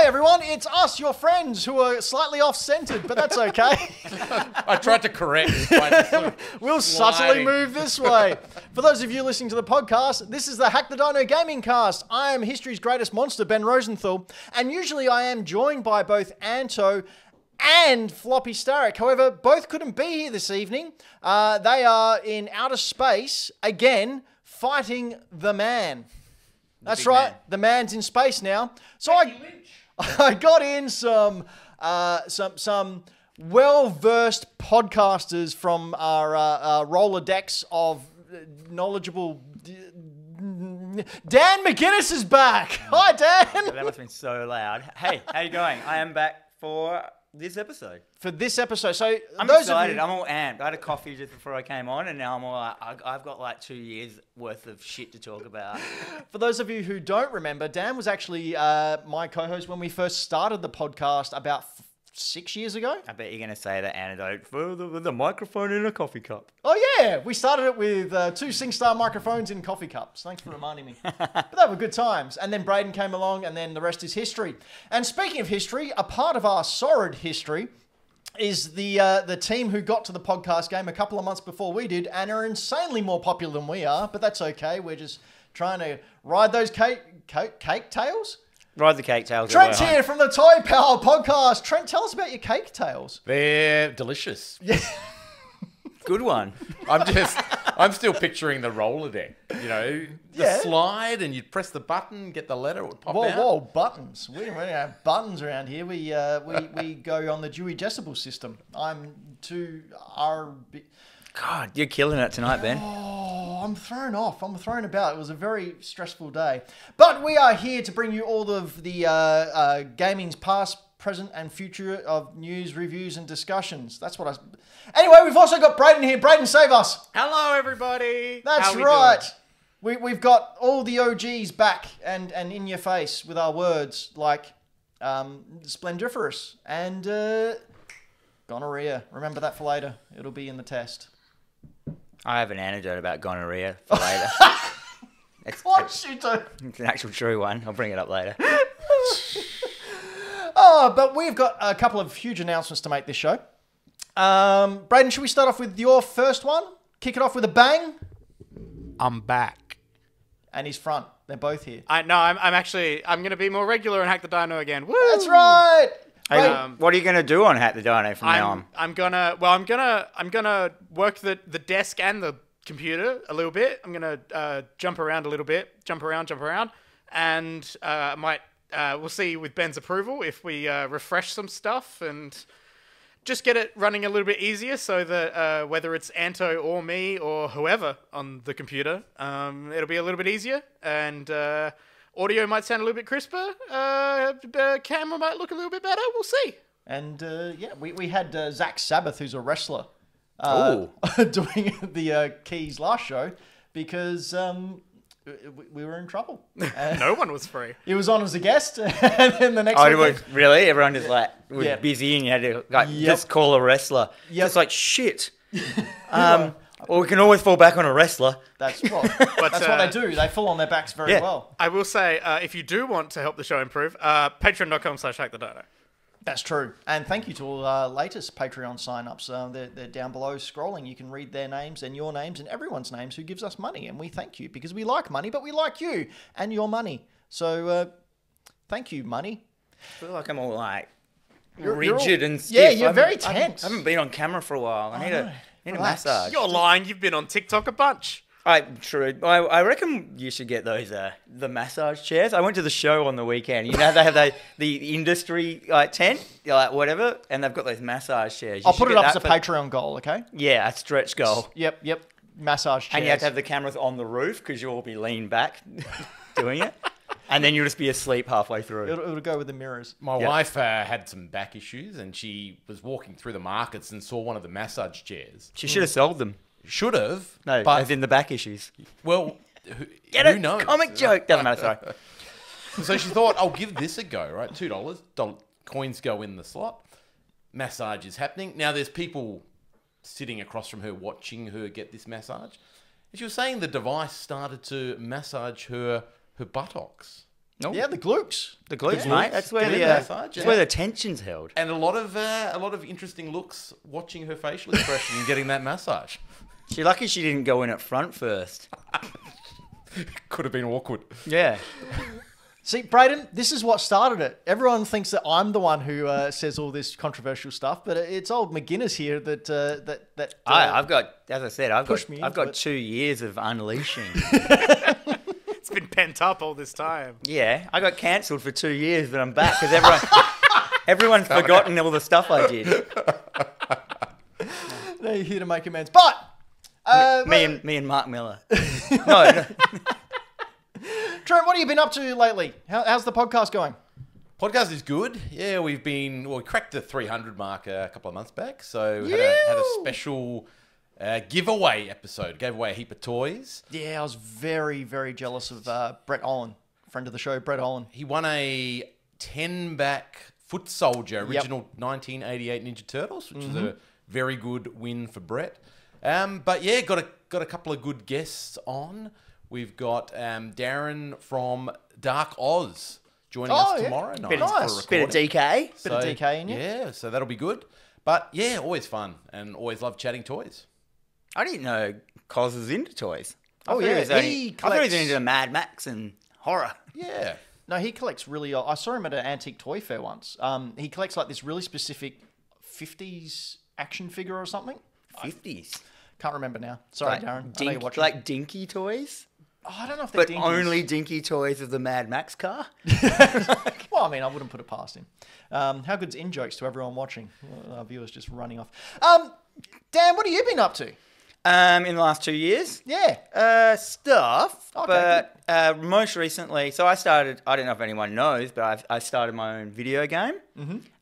Hi everyone, it's us, your friends, who are slightly off-centered, but that's okay. I tried to correct. We'll subtly move this way. For those of you listening to the podcast, this is the Hack the Dino Gaming Cast. I am history's greatest monster, Ben Rosenthal, and usually I am joined by both Anto and Floppy Starrick. However, both couldn't be here this evening. They are in outer space, again, fighting the man. That's right, man. The man's in space now. So I got in some well-versed podcasters from our Rolodex of knowledgeable. Dan McGuiness is back. Hi, Dan. That must have been so loud. Hey, how you going? I am back for this episode. For this episode. So I'm excited. I'm all amped. I had a coffee just before I came on, and now I'm all like, I've got like 2 years worth of shit to talk about. For those of you who don't remember, Dan was actually my co-host when we first started the podcast about 6 years ago. I bet you're going to say that anecdote for the microphone in a coffee cup. Oh, yeah. We started it with 2 SingStar microphones in coffee cups. Thanks for reminding me. But they were good times. And then Brayden came along, and then the rest is history. And speaking of history, a part of our sordid history is the team who got to the podcast game a couple of months before we did and are insanely more popular than we are. But that's okay. We're just trying to ride those cake tails. Ride the cake tails. Trent's here from the Toy Power podcast. Trent, tell us about your cake tails. They're delicious. Yeah. Good one. I'm still picturing the roller deck. You know, the slide, and you'd press the button, get the letter, it would pop out. Whoa, buttons. We don't have buttons around here. We go on the Dewey Decibel system. I'm too RB. God, you're killing it tonight, Ben. Oh, I'm thrown off. I'm thrown about. It was a very stressful day. But we are here to bring you all of the gaming's past, present, and future of news, reviews, and discussions. That's what I... Anyway, we've also got Brayden here. Brayden, save us. Hello, everybody. That's right. We've got all the OGs back and in your face with our words like splendiferous and gonorrhea. Remember that for later. It'll be in the test. I have an anecdote about gonorrhea for later. What you do? It's an actual true one. I'll bring it up later. But we've got a couple of huge announcements to make this show. Brayden, should we start off with your first one? Kick it off with a bang? I'm back. And his front. They're both here. I'm going to be more regular and Hack the Dino again. Woo! That's right. Hey, what are you going to do on Hack the Dino from now on? I'm gonna work the desk and the computer a little bit. I'm gonna jump around a little bit, jump around, and we'll see with Ben's approval if we refresh some stuff and just get it running a little bit easier, so that whether it's Anto or me or whoever on the computer, it'll be a little bit easier, and audio might sound a little bit crisper. Camera might look a little bit better. We'll see. And we had Zach Sabbath, who's a wrestler, doing the keys last show because we were in trouble. No one was free. He was on as a guest, and then the next. Really? Everyone just was busy, and you had to just call a wrestler. Yep. Just like shit. Well, we can always fall back on a wrestler. That's what they do. They fall on their backs very well. I will say, if you do want to help the show improve, patreon.com/hackthedino. That's true. And thank you to all our latest Patreon sign-ups. They're down below scrolling. You can read their names and your names and everyone's names who gives us money. And we thank you because we like money, but we like you and your money. So thank you, money. I feel like I'm all like rigid and stiff. Yeah, you're very tense. I haven't been on camera for a while. I need a massage. You're lying. You've been on TikTok a bunch. True. I reckon you should get those the massage chairs. I went to the show on the weekend. You know, they have the industry tent, whatever, and they've got those massage chairs. I'll put it up as a Patreon goal, okay? Yeah, a stretch goal. Yep. Massage chairs. And you have to have the cameras on the roof because you'll all be leaned back doing it. And then you'll just be asleep halfway through. It'll go with the mirrors. My wife had some back issues, and she was walking through the markets and saw one of the massage chairs. She should have sold them. Should have. No, but as in the back issues. Well, who knows? Comic joke. Doesn't matter, sorry. So she thought, I'll give this a go, right? $2. Coins go in the slot. Massage is happening. Now, there's people sitting across from her watching her get this massage. And she was saying the device started to massage her buttocks. Nope. Yeah, the glutes. The glutes, mate. That's where Glute the massage, that's where the tension's held. And a lot of interesting looks watching her facial expression and getting that massage. She's lucky she didn't go in at front first. Could have been awkward. Yeah. See, Brayden, this is what started it. Everyone thinks that I'm the one who says all this controversial stuff, but it's old McGuiness here that I've got, as I said, I've into got it. 2 years of unleashing. It's been pent up all this time. Yeah, I got cancelled for 2 years, but I'm back because everyone's forgotten all the stuff I did. They're here to make amends. But Me and Mark Miller. No. Trent, what have you been up to lately? How's the podcast going? Podcast is good. Yeah, we cracked the 300 mark a couple of months back. So had a special giveaway episode. Gave away a heap of toys. Yeah, I was very, very jealous of Brett Olin, friend of the show, Brett Olin. He won a 10-back Foot Soldier, original 1988 Ninja Turtles, which is a very good win for Brett. But yeah, got a couple of good guests on. We've got Darren from Dark Oz joining us tomorrow night. Bit of DK. Bit of DK in you. Yeah, so that'll be good. But yeah, always fun and always love chatting toys. I didn't know Cos was into toys. Oh, yeah. I thought he was into Mad Max and horror. Yeah. No, he collects really old. I saw him at an antique toy fair once. He collects like this really specific 50s action figure or something. 50s. Can't remember now. Sorry, Darren. I know you're watching. Like dinky toys? Oh, I don't know if they're But only dinky toys of the Mad Max car? Well, I mean, I wouldn't put it past him. How good's in-jokes to everyone watching? Our viewers just running off. Dan, what have you been up to? In the last 2 years? Yeah. Stuff. Okay, but most recently, so I don't know if anyone knows, but I started my own video game.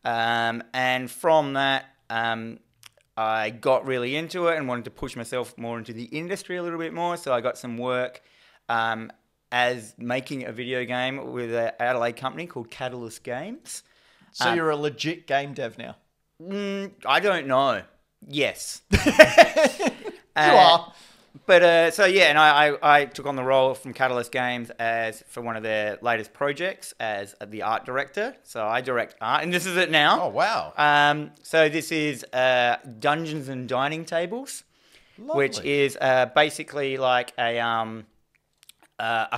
And from that, I got really into it and wanted to push myself more into the industry a little bit more. So I got some work as making a video game with an Adelaide company called Catalyst Games. So you're a legit game dev now? I don't know. Yes. You are. But so yeah, and I took on the role from Catalyst Games for one of their latest projects as the art director. So I direct art, and this is it now. Oh wow! So this is Dungeons and Dining Tables, Lovely. which is basically like a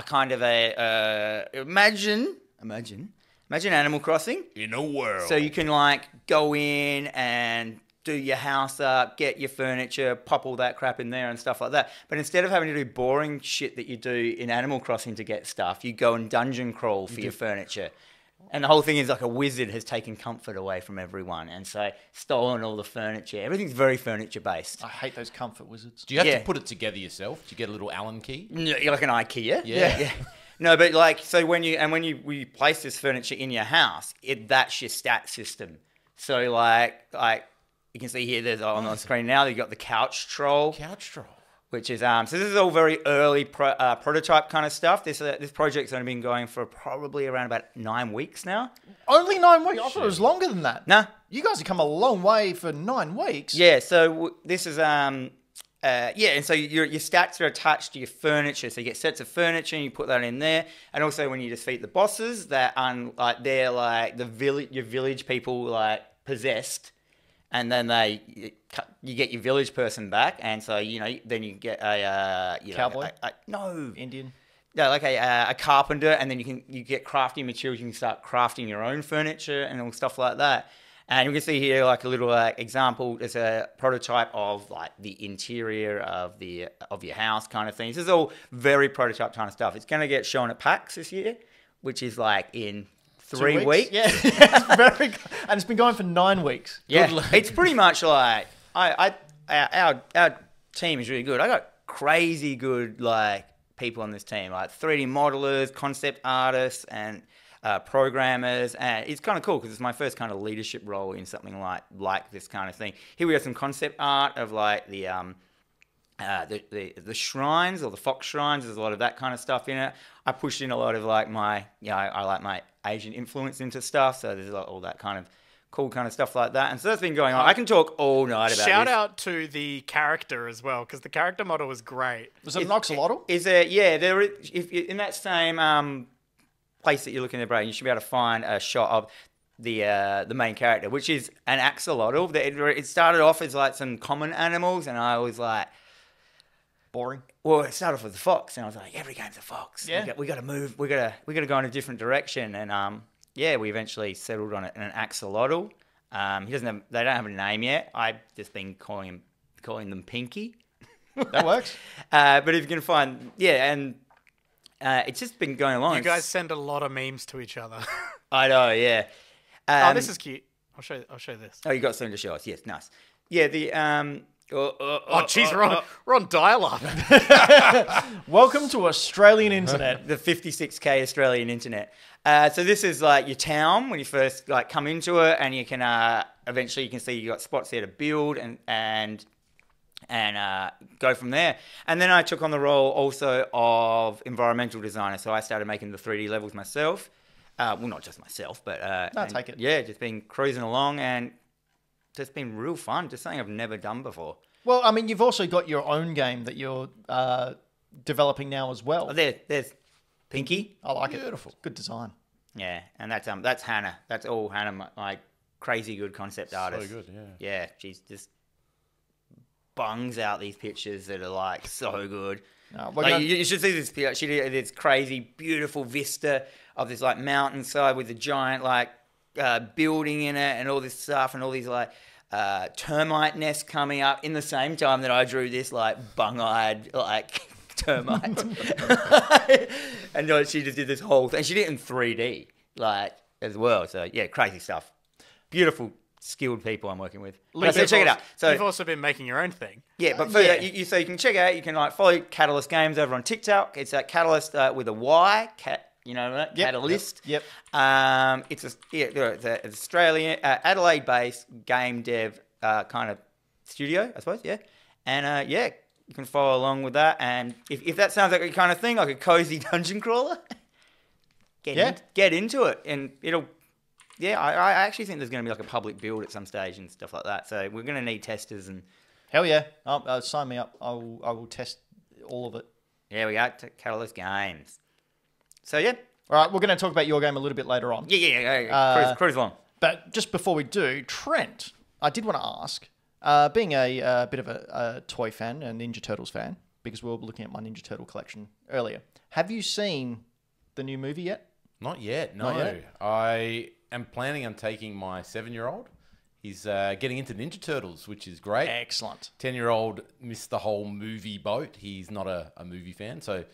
kind of a imagine Animal Crossing In a world. So you can like go in and do your house up, get your furniture, pop all that crap in there and stuff like that. But instead of having to do boring shit that you do in Animal Crossing to get stuff, you go and dungeon crawl for your furniture. And the whole thing is like a wizard has taken comfort away from everyone and so stolen all the furniture. Everything's very furniture based. I hate those comfort wizards. Do you have Yeah. to put it together yourself? Do you get a little Allen key? You're like an IKEA. Yeah. No, but like, so when you place this furniture in your house, that's your stat system. So like you can see here, there's on the screen now, you've got the couch troll. Couch troll. Which is, so this is all very early prototype kind of stuff. This project's only been going for probably around about 9 weeks now. Only 9 weeks? I thought it was longer than that. Nah. You guys have come a long way for 9 weeks. Yeah, so this is, and so your stats are attached to your furniture. So you get sets of furniture and you put that in there. And also when you defeat the bosses, they're like your village people like possessed. And then you get your village person back, and so then you get a Cowboy? Indian. No, like a carpenter, and then you get crafting materials. You can start crafting your own furniture and all stuff like that. And you can see here like a little example. There's a prototype of like the interior of your house kind of thing. This is all very prototype kind of stuff. It's going to get shown at PAX this year, which is like in 3 weeks. Yeah, it's very good. And it's been going for 9 weeks. Yeah, it's pretty much like our team is really good. I got crazy good like people on this team, like 3D modelers, concept artists, and programmers, and it's kind of cool because it's my first kind of leadership role in something like this kind of thing. Here we have some concept art of like the shrines or the fox shrines. There's a lot of that kind of stuff in it. I pushed in a lot of like I like my Asian influence into stuff, so there's all that kind of cool kind of stuff like that. And so that's been going on. I can talk all night about Shout this. out to the character as well, because the character model was great. Was it an axolotl? Is there? Yeah, there is. If in that same place that you're looking at, Brayden, you should be able to find a shot of the main character, which is an axolotl. It started off as like some common animals, and I was like, Boring. well, it started off with the fox, and I was like, every game's a fox. Yeah. We got to move. We got to go in a different direction, and yeah, we eventually settled on an axolotl. They don't have a name yet. I've just been calling them Pinky. That works. But if you can find, and it's just been going along. You guys send a lot of memes to each other. I know, yeah. This is cute. I'll show this. Oh, you got something to show us? Yes, nice. Yeah, the Oh, jeez, we're on dial-up. Welcome to Australian internet. the 56K Australian internet. So this is like your town when you first like come into it, and you can eventually you can see you got spots there to build and go from there. And then I took on the role also of environmental designer, so I started making the 3D levels myself. Well, not just myself, but take it. Yeah, just been cruising along, and just been real fun. Just something I've never done before. Well, I mean, you've also got your own game that you're developing now as well. Oh, there's Pinky. I like it. Beautiful. Good design. Yeah, and that's Hannah. That's all Hannah, my crazy good concept artist. So good, yeah. Yeah, she's just bungs out these pictures that are like so good. You should see this picture. She did this crazy, beautiful vista of this like mountainside with a giant like building in it and all this stuff and all these like termite nests coming up in the same time that I drew this like bung-eyed like termite. And she just did this whole thing. She did it in 3D like as well. So yeah, crazy stuff. Beautiful, skilled people I'm working with. So check it out. So you've also been making your own thing. yeah, but for that, so you can check out. You can like follow Catalyst Games over on TikTok. It's at Catalyst with a Y. You know that? Yep, Catalyst. Yep. It's an Australian, Adelaide-based game dev kind of studio, I suppose. Yeah, and you can follow along with that. And if that sounds like a kind of thing, like a cozy dungeon crawler, get into it, and it'll. Yeah, I actually think there's going to be like a public build at some stage and stuff like that. So we're going to need testers and. Hell yeah! Sign me up. I will test all of it. Yeah, we got Catalyst Games. So yeah. All right, we're going to talk about your game a little bit later on. Yeah. Cruise along. But just before we do, Trent, I did want to ask, being a bit of a toy fan and Ninja Turtles fan, because we were looking at my Ninja Turtle collection earlier, have you seen the new movie yet? Not yet, no. Not yet? I am planning on taking my 7-year-old. He's getting into Ninja Turtles, which is great. Excellent. 10-year-old missed the whole movie boat. He's not a movie fan, so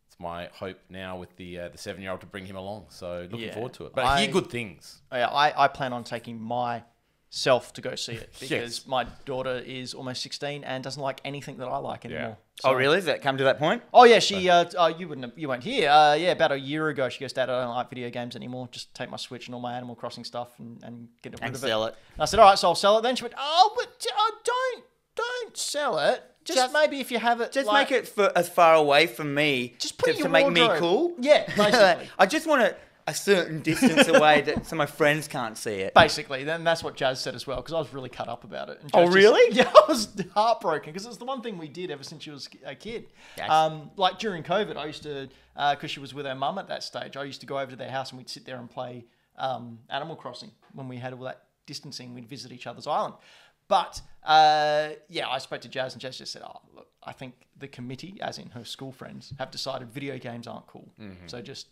it's my hope now with the 7-year-old to bring him along. So looking forward to it. But I hear good things. I plan on taking myself to go see it because Yes. my daughter is almost 16 and doesn't like anything that I like anymore. Oh, really? Has that come to that point? Oh yeah, she. You weren't here. About a year ago, she goes, "Dad, I don't like video games anymore. Just take my Switch and all my Animal Crossing stuff and get rid of it." Sell it. And I said, "All right, so I'll sell it." Then she went, "Oh, but don't sell it. Just maybe if you have it, Just like, make it as far away from me Just put it in to your make me wardrobe. cool. Yeah, basically. I just want it a certain distance away so my friends can't see it. Basically, then that's what Jazz said as well, because I was really cut up about it. And Oh, Jazz really? Yeah, I was heartbroken because it's the one thing we did ever since she was a kid. Yes. Like during COVID, I used to, because she was with her mum at that stage, I used to go over to their house and we'd sit there and play Animal Crossing when we had all that distancing. We'd visit each other's island. But, I spoke to Jazz and Jazz just said, oh, look, I think the committee, as in her school friends, have decided video games aren't cool. Mm-hmm. So just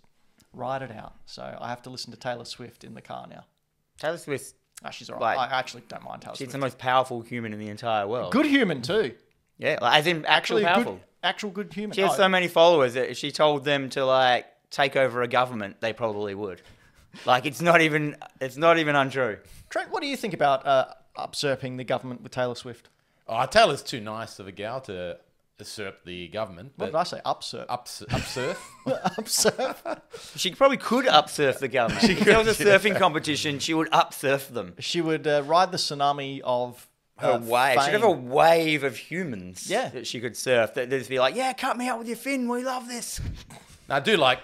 ride it out. So I have to listen to Taylor Swift in the car now. Taylor Swift, She's all right. Like, I actually don't mind Taylor she's Swift. the most powerful human in the entire world. Good human too. Yeah, like, as in actually powerful. Actual good human. She has so many followers that if she told them to like take over a government, they probably would. Like it's not even untrue. Trent, what do you think about usurping the government with Taylor Swift? Oh, Taylor's too nice of a gal to usurp the government. What did I say? Upsurf. Upsurf? Upsurf? She probably could upsurf the government. If there was a surfing competition, she would upsurf them. She would ride the tsunami of her wave. She'd have a wave of humans that she could surf. That'd just be like, yeah, cut me out with your fin. We love this. I do like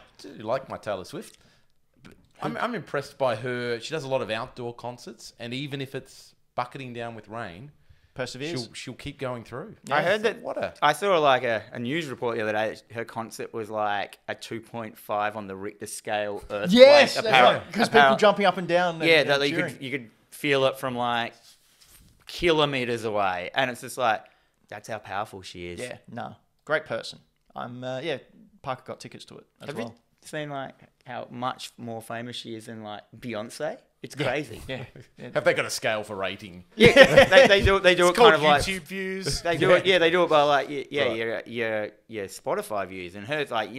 my Taylor Swift. I'm impressed by her. She does a lot of outdoor concerts, and even if it's bucketing down with rain, perseveres. She'll keep going through. I heard that. What a I saw like a news report the other day. That her concert was like a 2.5 on the Richter scale earthquake. Yes, because people jumping up and down. Yeah, and that cheering. you could feel it from like kilometers away, and it's just like that's how powerful she is. Yeah, no, great person. Parker got tickets to it as Have well. you seen like how much more famous she is than like Beyonce? It's crazy. Yeah. Have they got a scale for rating? Yeah, they do it. They do it kind of like YouTube views. they do it. Yeah, they do it by like your Spotify views, and hers like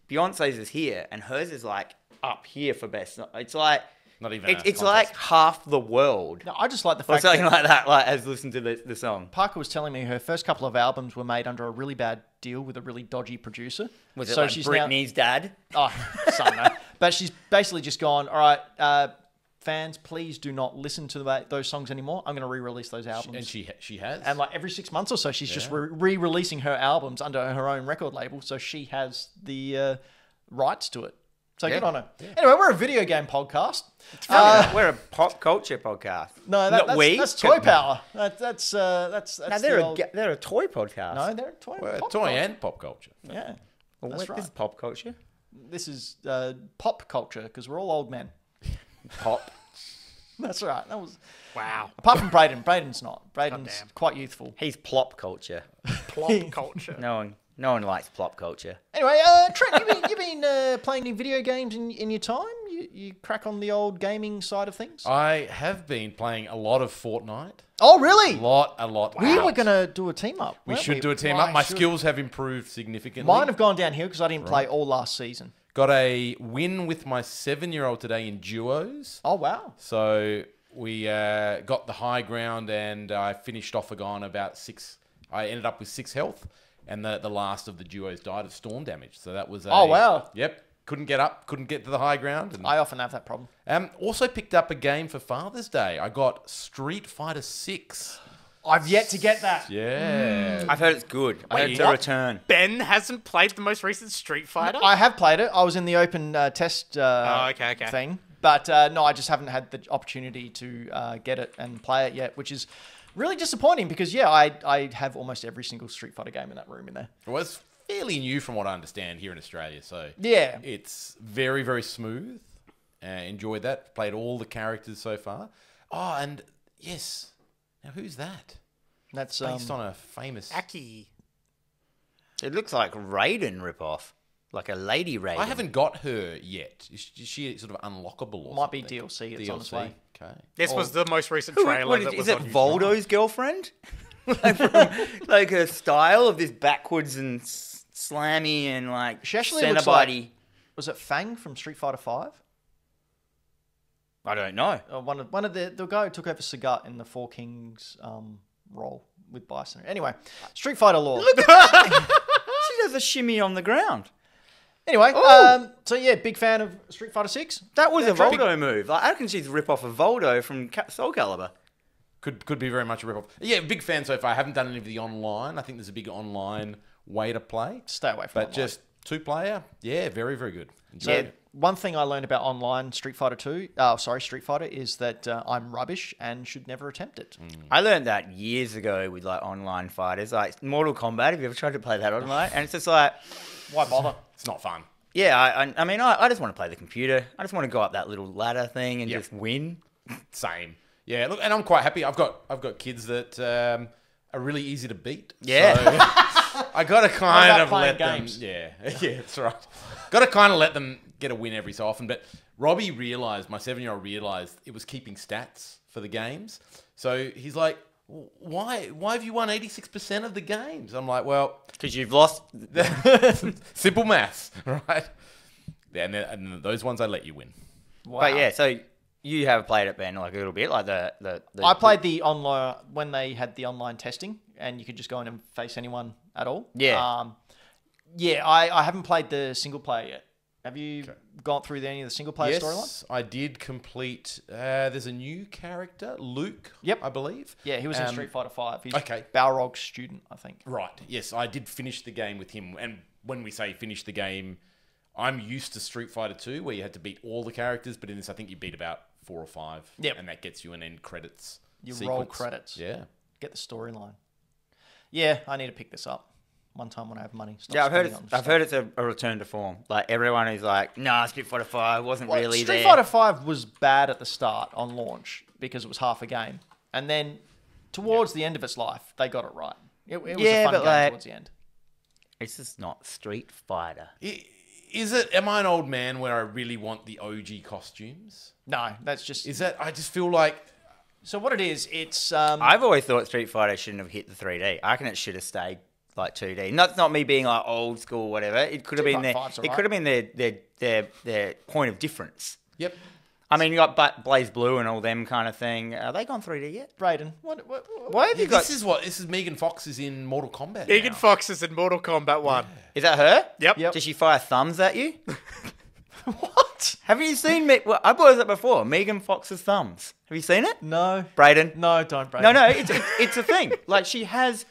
Beyonce's is here, and hers is like up here for best. It's like Not even. it's like half the world. No, I just like the Or fact something that like that. Like has listened to the song. Parker was telling me her first couple of albums were made under a really bad deal with a really dodgy producer. Was it like Britney's dad? Oh, something. No. But she's basically just gone, all right, fans, please do not listen to those songs anymore. I'm going to re-release those albums. And she has. And like every 6 months or so, she's just re-releasing her albums under her own record label, so she has the rights to it. So good on her. Yeah. Anyway, we're a video game podcast. We're a pop culture podcast. No, Not we. that's Toy Power. That's No, they're a toy podcast. No, they're a toy. Well, pop toy culture. and pop culture. Yeah, Well, that's This right. is pop culture. This is pop culture because we're all old men. Pop. That's right. That was Wow. apart from Brayden. Brayden's not. Brayden's Goddamn. quite youthful. He's plop culture. Plop culture. No one likes plop culture. Anyway, Trent, you been playing any video games in your time? You crack on the old gaming side of things? I have been playing a lot of Fortnite. Oh, really? A lot. We were going to do a team up. We weren't should do a team Well, up. My I should. skills have improved significantly. Mine have gone downhill because I didn't play all last season. Got a win with my 7-year-old today in duos. Oh, wow. So we got the high ground, and I finished off a guy on about 6. I ended up with 6 health, and the last of the duos died of storm damage. So that was Oh, wow. Yep. Couldn't get up. Couldn't get to the high ground. And, I often have that problem. also picked up a game for Father's Day. I got Street Fighter 6. I've yet to get that. Yeah. I've heard it's good. I heard it's a what? return. Ben hasn't played the most recent Street Fighter. I have played it. I was in the open test okay. thing. But no, I just haven't had the opportunity to get it and play it yet, which is really disappointing because, I have almost every single Street Fighter game in that room in there. It was fairly new from what I understand here in Australia. So Yeah. it's very, very smooth. Enjoyed that. Played all the characters so far. Oh, and yes. Now, who's that? That's Based on a famous... Aki. It looks like Raiden ripoff. Like a lady Raiden. I haven't got her yet. Is she sort of unlockable or might be something? DLC. It's on its way. Okay. This was the most recent Who- trailer what that is was it on YouTube. Voldo's girlfriend? like her style of this backwards and slammy and like She actually center looks body. Was it Fang from Street Fighter 5? I don't know. One of the guy who took over Sagat in the Four Kings role with Bison. Anyway, Street Fighter lore. She does a shimmy on the ground. Anyway, Ooh. so yeah, big fan of Street Fighter 6. That was a Voldo move. Like, I reckon she's a rip off of Voldo from Soul Calibur. Could be very much a rip-off. Yeah, big fan so far. I haven't done any of the online. I think there's a big online way to play. Stay away from But online. just 2-player, yeah, very, very good. So Enjoyed it. one thing I learned about online Street Fighter Street Fighter is that I'm rubbish and should never attempt it. I learned that years ago with like online fighters, like Mortal Kombat. Have you ever tried to play that online? And it's just like, Why bother? It's not fun. yeah, I mean, I just want to play the computer. I just want to go up that little ladder thing and just win. Same. Yeah, look, and I'm quite happy. I've got kids that are really easy to beat. Yeah. So I got to kind about of playing let them... games? Yeah, that's right. Got to kind of let them get a win every so often. But Robbie realised, my 7-year-old realised it was keeping stats for the games. So he's like, why have you won 86% of the games? I'm like, well... Because you've lost. Simple maths, right? Yeah, and those ones I let you win. Wow. But yeah, so you have played it, Ben, like a little bit, like the I played the online when they had the online testing, and you could just go in and face anyone at all. Yeah. I haven't played the single player yet. Have you gone through any of the single player storyline? Yes, I did complete. There's a new character, Luke. Yep. I believe. Yeah, he was in Street Fighter 5. He's okay. Balrog's student, I think. Right. Yes, I did finish the game with him. And when we say finish the game, I'm used to Street Fighter 2, where you had to beat all the characters, but in this, I think you beat about 4 or 5. Yep. And that gets you an end credits. You sequence. roll credits. Yeah. get the storyline. Yeah, I need to pick this up one time when I have money. Stop Yeah, I've heard spending it's a return to form. Like everyone is like, nah, Street Fighter 5 wasn't really Street there. Fighter 5 was bad at the start on launch because it was half a game, and then towards the end of its life, they got it right. It was a fun game towards the end. It's just not Street Fighter. Is it? Am I an old man where I really want the OG costumes? No, that's just. Is that? I just feel like. So what it is, it's. I've always thought Street Fighter shouldn't have hit the 3D. I reckon it should have stayed like 2D. Not me being like old school or whatever. It could have been their. It could have been their point of difference. Yep. I mean, you got Blaze Blue and all them kind of thing. Are they gone 3D yet? Brayden, Why have you got? This is Megan Fox is in Mortal Kombat. Megan now. Fox is in Mortal Kombat 1. Is that her? Yep. Did she fire thumbs at you? What? Have you seen me? Well, I brought this up before. Megan Fox's thumbs. Have you seen it? No. Brayden? No, don't, Brayden. No, it's a thing. Like she has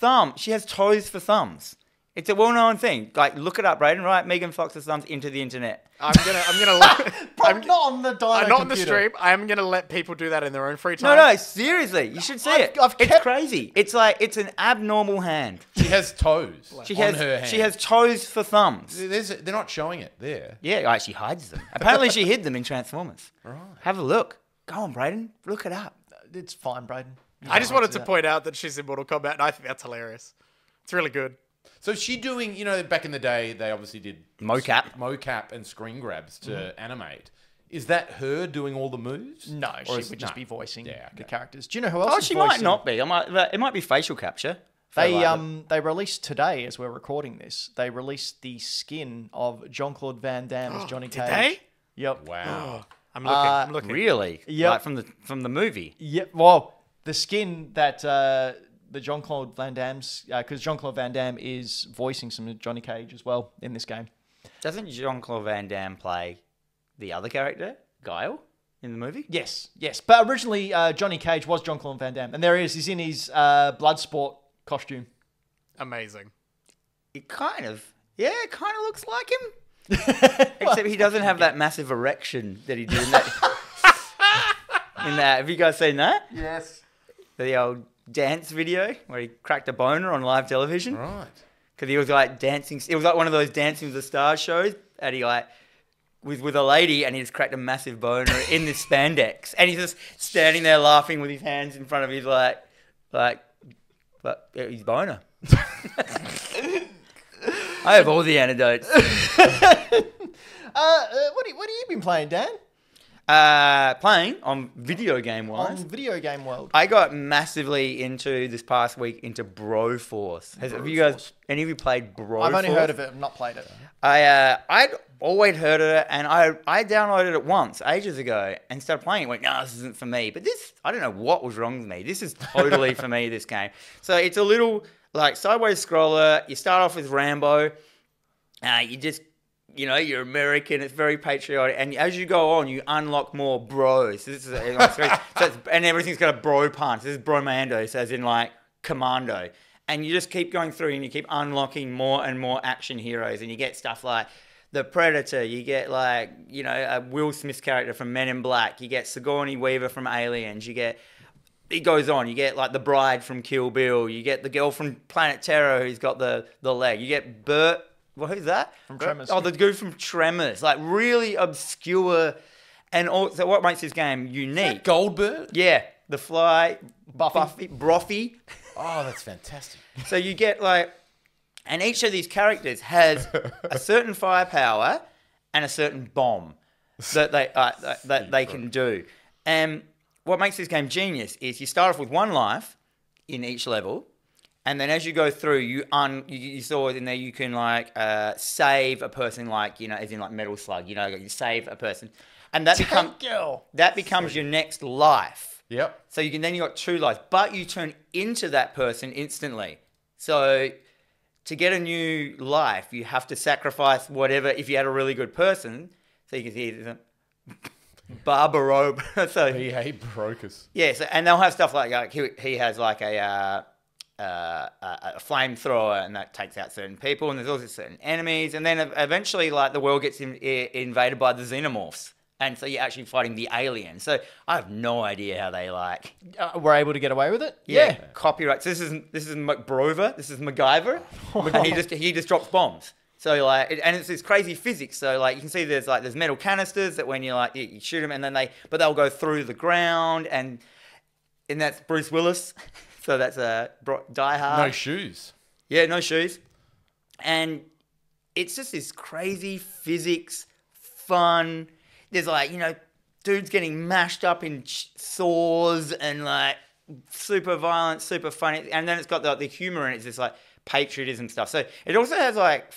toes for thumbs. It's a well-known thing. Like look it up, Brayden. Right, Megan Fox's thumbs into the internet. I'm gonna let. I'm not on the Dino I'm not on the computer. stream. I'm gonna let people do that in their own free time. No, seriously, you should see it. It's crazy. It's like it's an abnormal hand. She has toes She on has her hand. she has toes for thumbs. They're not showing it there. Yeah, like she hides them. Apparently, she hid them in Transformers. Right. Have a look. Go on, Brayden. Look it up. It's fine, Brayden. I just wanted to point out that she's in Mortal Kombat, and I think that's hilarious. It's really good. So is she doing, back in the day, they obviously did Mocap and screen grabs to animate. Is that her doing all the moves? No, she Or would is- just no. be voicing Yeah, okay. the characters. Do you know who else Oh, is she voicing? might not be. It might be facial capture. They released today, as we're recording this, they released the skin of Jean-Claude Van Damme as Johnny Cage. Did they? Yep. Wow. I'm looking. Really? Yep. Like from the movie. Yep. Well, the skin that the Jean-Claude Van Damme's, because Jean-Claude Van Damme is voicing some Johnny Cage as well in this game. Doesn't Jean-Claude Van Damme play the other character, Guile, in the movie? Yes. But originally, Johnny Cage was Jean-Claude Van Damme, and there he is. He's in his Bloodsport costume. Amazing. It kind of looks like him. Except he doesn't have that massive erection that he did in that. Have you guys seen that? Yes. The old dance video where he cracked a boner on live television. Right. Because he was like dancing. It was like one of those Dancing with the Stars shows, and he like was with a lady, and he just cracked a massive boner in this spandex, and he's just standing there laughing with his hands in front of his his boner. I have all the antidotes. What have you been playing, Dan? Playing on video game wise. On Video Game World. I got massively into this past week into Broforce. Have you guys, any of you played Broforce? I've only heard of it. I've not played it. I'd always heard of it, and I downloaded it once ages ago and started playing it. Went, no, this isn't for me. But this, I don't know what was wrong with me. This is totally for me. This game. So it's a little like sideways scroller. You start off with Rambo. You just. You're American. It's very patriotic, and as you go on, you unlock more bros. This is and everything's got a bro punch. This is bromando, so as in like commando. And you just keep going through, and you keep unlocking more and more action heroes, and you get stuff like the Predator. You get like a Will Smith character from Men in Black. You get Sigourney Weaver from Aliens. It goes on. You get like the bride from Kill Bill. You get the girl from Planet Terror who's got the leg. You get Burt. Well, who's that? From Tremors. Oh, the dude from Tremors. Like, really obscure. And also, what makes this game unique? Goldberg? Yeah. The Fly. Buffy. Brofy. Oh, that's fantastic. So you get, like... And each of these characters has a certain firepower and a certain bomb that they can do. And what makes this game genius is you start off with one life in each level... And then as you go through, you saw in there you can like save a person like as in like Metal Slug, you save a person, and that becomes your next life. Yep. So you got 2 lives, but you turn into that person instantly. So to get a new life, you have to sacrifice whatever. If you had a really good person, so you can see Barbaro. So He broke us. yeah. So and they'll have stuff like he has like a flamethrower, and that takes out certain people, and there's also certain enemies, and then eventually like the world gets invaded by the xenomorphs, And so you're actually fighting the alien. So I have no idea how they like. Were able to get away with it? Yeah. Copyright. So this is McBrover. This is MacGyver. And he just drops bombs. So like, and it's this crazy physics. So like, you can see there's metal canisters that when you like you shoot them, and then they'll go through the ground, and that's Bruce Willis. So that's a Die Hard. No shoes. Yeah, no shoes. And it's just this crazy physics, fun. There's like, dudes getting mashed up in saws and like super violent, super funny. And then it's got the humor in it. It's just like patriotism stuff. So it also has like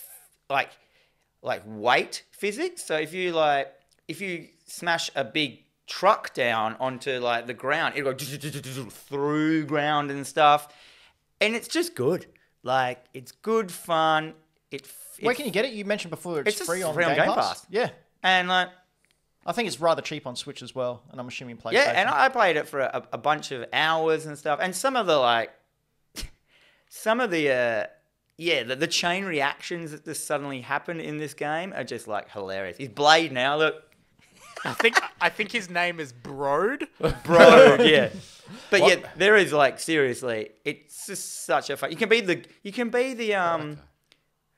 weight physics. So if you smash a big truck down onto like the ground, it'll go through ground and stuff. And it's just good. Like, it's good fun. Where can you get it? You mentioned before it's free on Game Pass. Yeah. And like, I think it's rather cheap on Switch as well, and I'm assuming PlayStation. Yeah, and I played it for a bunch of hours and stuff. And some of the the chain reactions that just suddenly happen in this game are just like hilarious. He's Blade now, look. I think his name is Brode. Brode, yeah. But yeah, there is like seriously, it's just such a fun. You can be the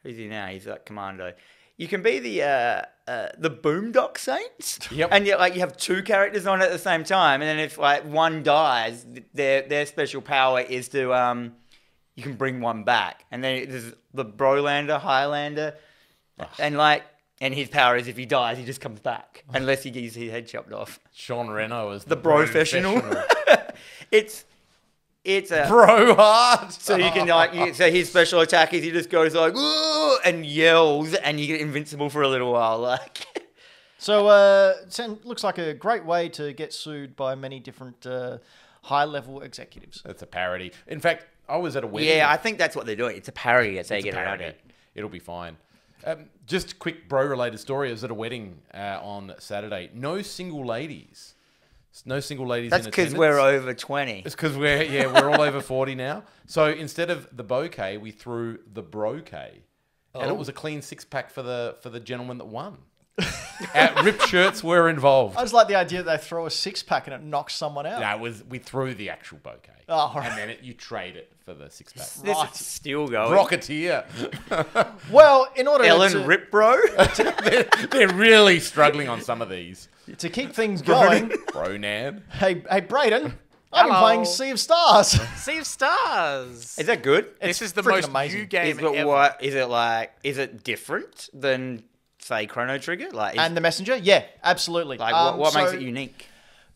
who's he now? He's like Commando. You can be the Boondock Saints. Yep. And you have two characters on at the same time, and then if like one dies, their special power is to you can bring one back. And then there's the Brolander, Highlander, and his power is if he dies, he just comes back unless he gets his head chopped off. Sean Reno is the Brofessional. It's a bro hard. So you can so his special attack is he just goes like ooh and yells, and you get invincible for a little while. Like, so looks like a great way to get sued by many different high-level executives. It's a parody. In fact, I was at a wedding. Yeah, I think that's what they're doing. It's a parody. That's how you get around it. It'll be fine. Just a quick bro-related story. I was at a wedding on Saturday. No single ladies. That's because we're over 20. It's because we're all over 40 now. So instead of the bouquet, we threw the brocade. And it was a clean six-pack for the gentleman that won. Ripped shirts were involved. I just like the idea that they throw a six-pack and it knocks someone out. No, we threw the actual bouquet. Oh, right. And then you trade it for the six-pack. This is still going. Rocketeer. Well, in order Ellen Rip Bro. They're really struggling on some of these. To keep things going. Bro-nan. Hey, Brayden. I've been playing Sea of Stars. Sea of Stars. Is that good? This is the freaking most amazing. new game ever. ever. Is it different than, say, Chrono Trigger? And The Messenger? Yeah, absolutely. Like, what makes it unique?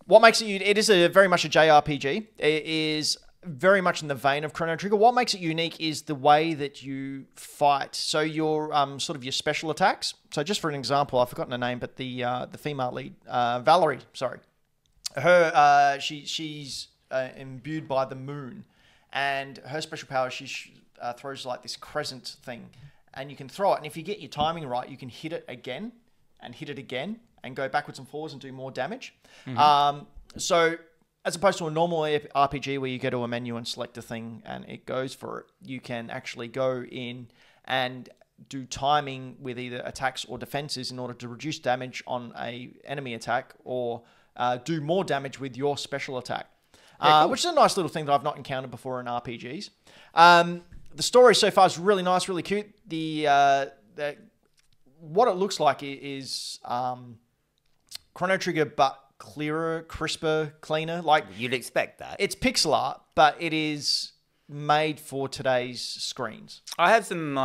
What makes it unique? It is very much a JRPG. It is very much in the vein of Chrono Trigger. What makes it unique is the way that you fight. So your sort of your special attacks. So just for an example, I've forgotten her name, but the female lead, Valerie. Sorry, her she's imbued by the moon, and her special power she throws like this crescent thing, and you can throw it. And if you get your timing right, you can hit it again, and hit it again, and go backwards and forwards and do more damage. Mm-hmm. So as opposed to a normal RPG where you go to a menu and select a thing and it goes for it, you can actually go in and do timing with either attacks or defenses in order to reduce damage on a enemy attack or do more damage with your special attack, cool. Which is a nice little thing that I've not encountered before in RPGs. The story so far is really nice, really cute. What it looks like is Chrono Trigger, but clearer, crisper, cleaner. Like you'd expect that. It's pixel art, but it is made for today's screens. I have some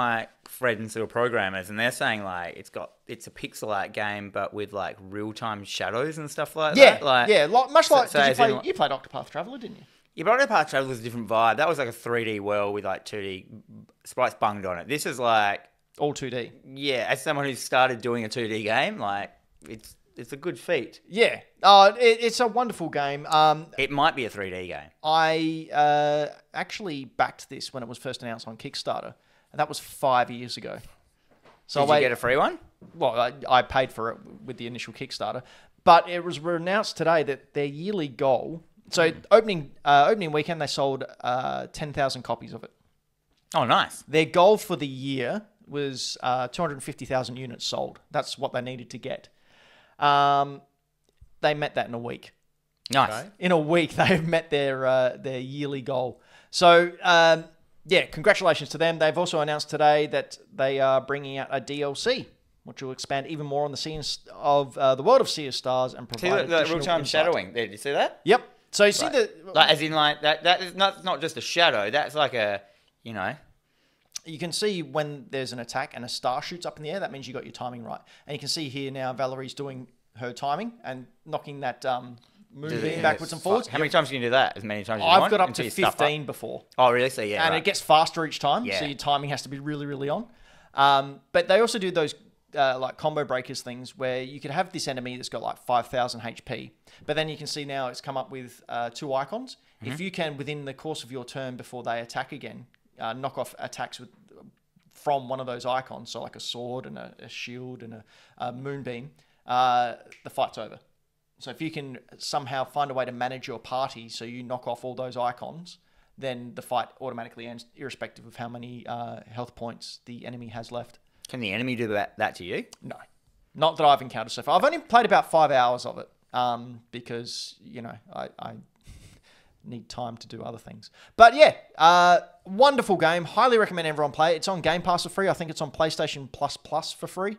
friends who are programmers, and they're saying like it's a pixel art game, but with like real time shadows and stuff like that. You played Octopath Traveler, didn't you? Yeah, but Octopath Traveler was a different vibe. That was like a 3D world with like 2D sprites bunged on it. This is like all 2D. Yeah, as someone who's started doing a 2D game, like it's a good feat. Yeah. It's a wonderful game. It might be a 3D game. I actually backed this when it was first announced on Kickstarter, and that was 5 years ago. So did you get a free one? Well, I paid for it with the initial Kickstarter, but it was announced today that their yearly goal. So opening weekend, they sold 10,000 copies of it. Oh, nice. Their goal for the year was 250,000 units sold. That's what they needed to get. they met that in a week. Nice. Okay. In a week, they've met their yearly goal. So, yeah, congratulations to them. They've also announced today that they are bringing out a DLC, which will expand even more on the scenes of the world of Sea of Stars and See provide the additional real-time insight. shadowing there. Did you see that? Yep. So you see the... Like, as in, like, that is not just a shadow. That's like a, you know... You can see when there's an attack and a star shoots up in the air, that means you got your timing right. And you can see here now Valerie's doing her timing and knocking that moonbeam backwards and forwards. How many times can you do that? As many times as you I've want? got up until to you stuff up? 15 before. Oh, really? So, yeah, And right. it gets faster each time, Yeah. so your timing has to be really, really on. But they also do those like combo breakers things where you could have this enemy that's got like 5,000 HP, but then you can see now it's come up with 2 icons. If you can, within the course of your turn before they attack again, knock off attacks from one of those icons, so like a sword and a shield and a moonbeam, the fight's over. So if you can somehow find a way to manage your party so you knock off all those icons, then the fight automatically ends, irrespective of how many health points the enemy has left. Can the enemy do that to you? No, not that I've encountered so far. I've only played about 5 hours of it because, you know, I need time to do other things. But yeah, wonderful game. Highly recommend everyone play it. It's on Game Pass for free. I think it's on PlayStation Plus for free.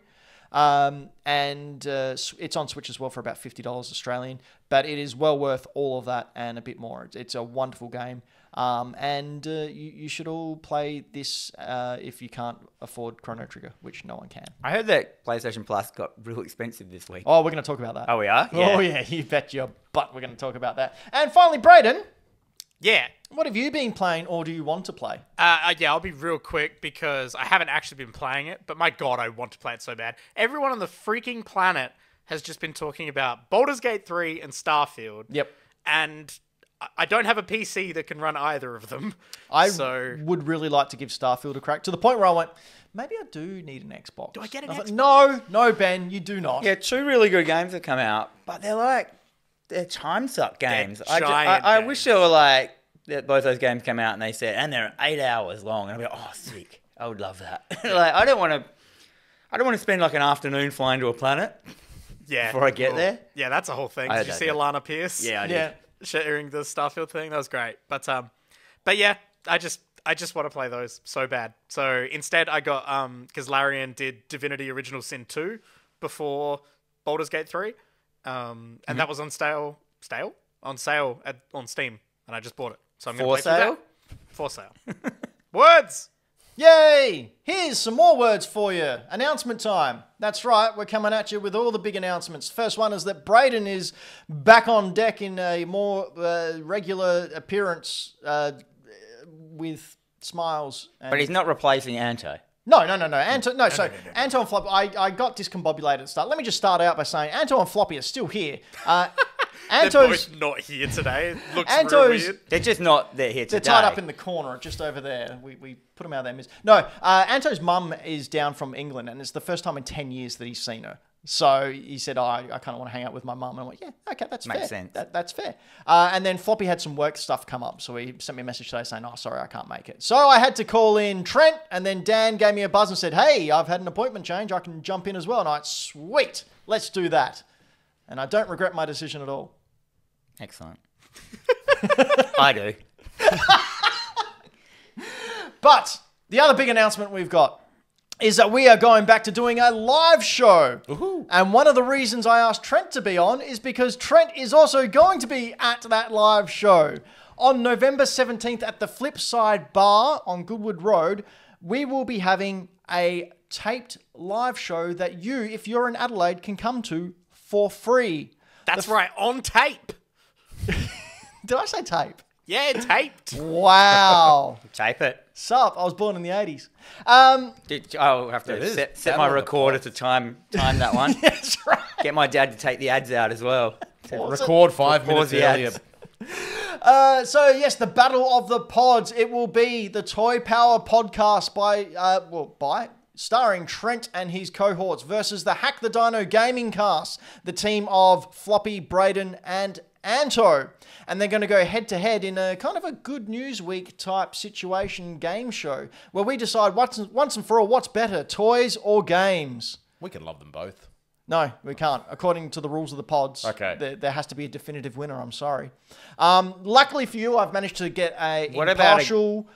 And it's on Switch as well for about $50 Australian. But it is well worth all of that and a bit more. It's a wonderful game. And you should all play this if you can't afford Chrono Trigger, which no one can. I heard that PlayStation Plus got real expensive this week. Oh, we're going to talk about that. Oh, we are? Oh, yeah, you bet your butt we're going to talk about that. And finally, Brayden, Yeah. what have you been playing or do you want to play? Yeah, I'll be real quick because I haven't actually been playing it, but my God, I want to play it so bad. Everyone on the freaking planet has just been talking about Baldur's Gate 3 and Starfield. Yep. And I don't have a PC that can run either of them. I so would really like to give Starfield a crack to the point where I went, maybe I do need an Xbox. Do I get an was Xbox? like, no, Ben, you do not. Yeah, 2 really good games have come out, but they're time suck games. giant I games. wish they were like, that both those games come out and they said, and they're 8 hours long. And I'd be like, oh, sick. I would love that. Like, I don't want to spend like an afternoon flying to a planet yeah, before I get there. Yeah, that's a whole thing. I Did you don't see know. Alana Pierce? Yeah, I did. Yeah. Sharing the Starfield thing. That was great. But yeah, I just want to play those so bad. So instead I got, because Larian did Divinity Original Sin 2 before Baldur's Gate 3. And that was on sale on Steam. And I just bought it. So I'm going to play through that. For sale. Words! Yay! Here's some more words for you. Announcement time. That's right, we're coming at you with all the big announcements. First one is that Brayden is back on deck in a more regular appearance with smiles. And But he's not replacing Anto. No. Anto and Floppy, I got discombobulated at the start. Let me just start out by saying Anto and Floppy are still here. They're Anto's both not here today. It looks real Anto's- weird. They're just not there here They're today. tied up in the corner, just over there. We put them out there. No, Anto's mum is down from England, and it's the first time in 10 years that he's seen her. So he said, I kind of want to hang out with my mum. And I went, yeah, okay, that's Makes fair. sense. That's fair. And then Floppy had some work stuff come up, so he sent me a message today saying, oh, sorry, I can't make it. So I had to call in Trent, and then Dan gave me a buzz and said, hey, I've had an appointment change. I can jump in as well. And I went, sweet, let's do that. And I don't regret my decision at all. Excellent. I do. But the other big announcement we've got is that we are going back to doing a live show. Woohoo. And one of the reasons I asked Trent to be on is because Trent is also going to be at that live show. On November 17th at the Flipside Bar on Goodwood Road, we will be having a taped live show that you, if you're in Adelaide, can come to for free. That's right, on tape. Did I say tape? Yeah, taped. Wow. Tape it. Sup, I was born in the 80s. I'll have There it to is. set Battle my of the recorder Pods. to time that one. That's right. Get my dad to take the ads out as well. Record 5 minutes Pause the earlier. ads. So yes, the Battle of the Pods. It will be the Toy Power podcast starring Trent and his cohorts versus the Hack the Dino gaming cast, the team of Floppy, Brayden, and Anto. And they're going to go head to head in a kind of a Good News Week type situation game show where we decide once and for all what's better, toys or games. We can love them both. No, we can't. According to the rules of the pods, Okay. there has to be a definitive winner. I'm sorry. Luckily for you, I've managed to get a What about impartial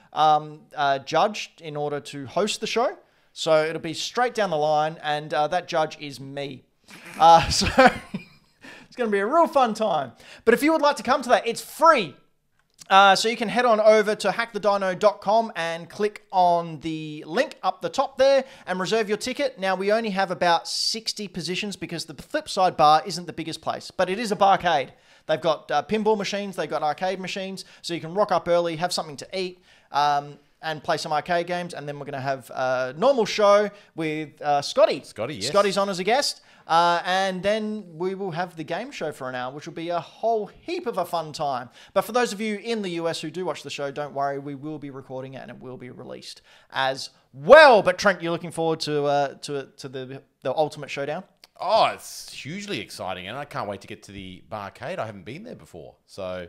judge in order to host the show. So it'll be straight down the line, and that judge is me. So it's going to be a real fun time. But if you would like to come to that, it's free. So you can head on over to hackthedino.com and click on the link up the top there and reserve your ticket. Now, we only have about 60 positions because the Flipside bar isn't the biggest place, but it is a barcade. They've got pinball machines, they've got arcade machines, so you can rock up early, have something to eat, and play some arcade games. And then we're going to have a normal show with Scotty. Scotty, yes. Scotty's on as a guest. And then we will have the game show for an hour, which will be a whole heap of a fun time. But for those of you in the US who do watch the show, don't worry, we will be recording it and it will be released as well. But Trent, you're looking forward to the ultimate showdown? Oh, it's hugely exciting, and I can't wait to get to the barcade. I haven't been there before, so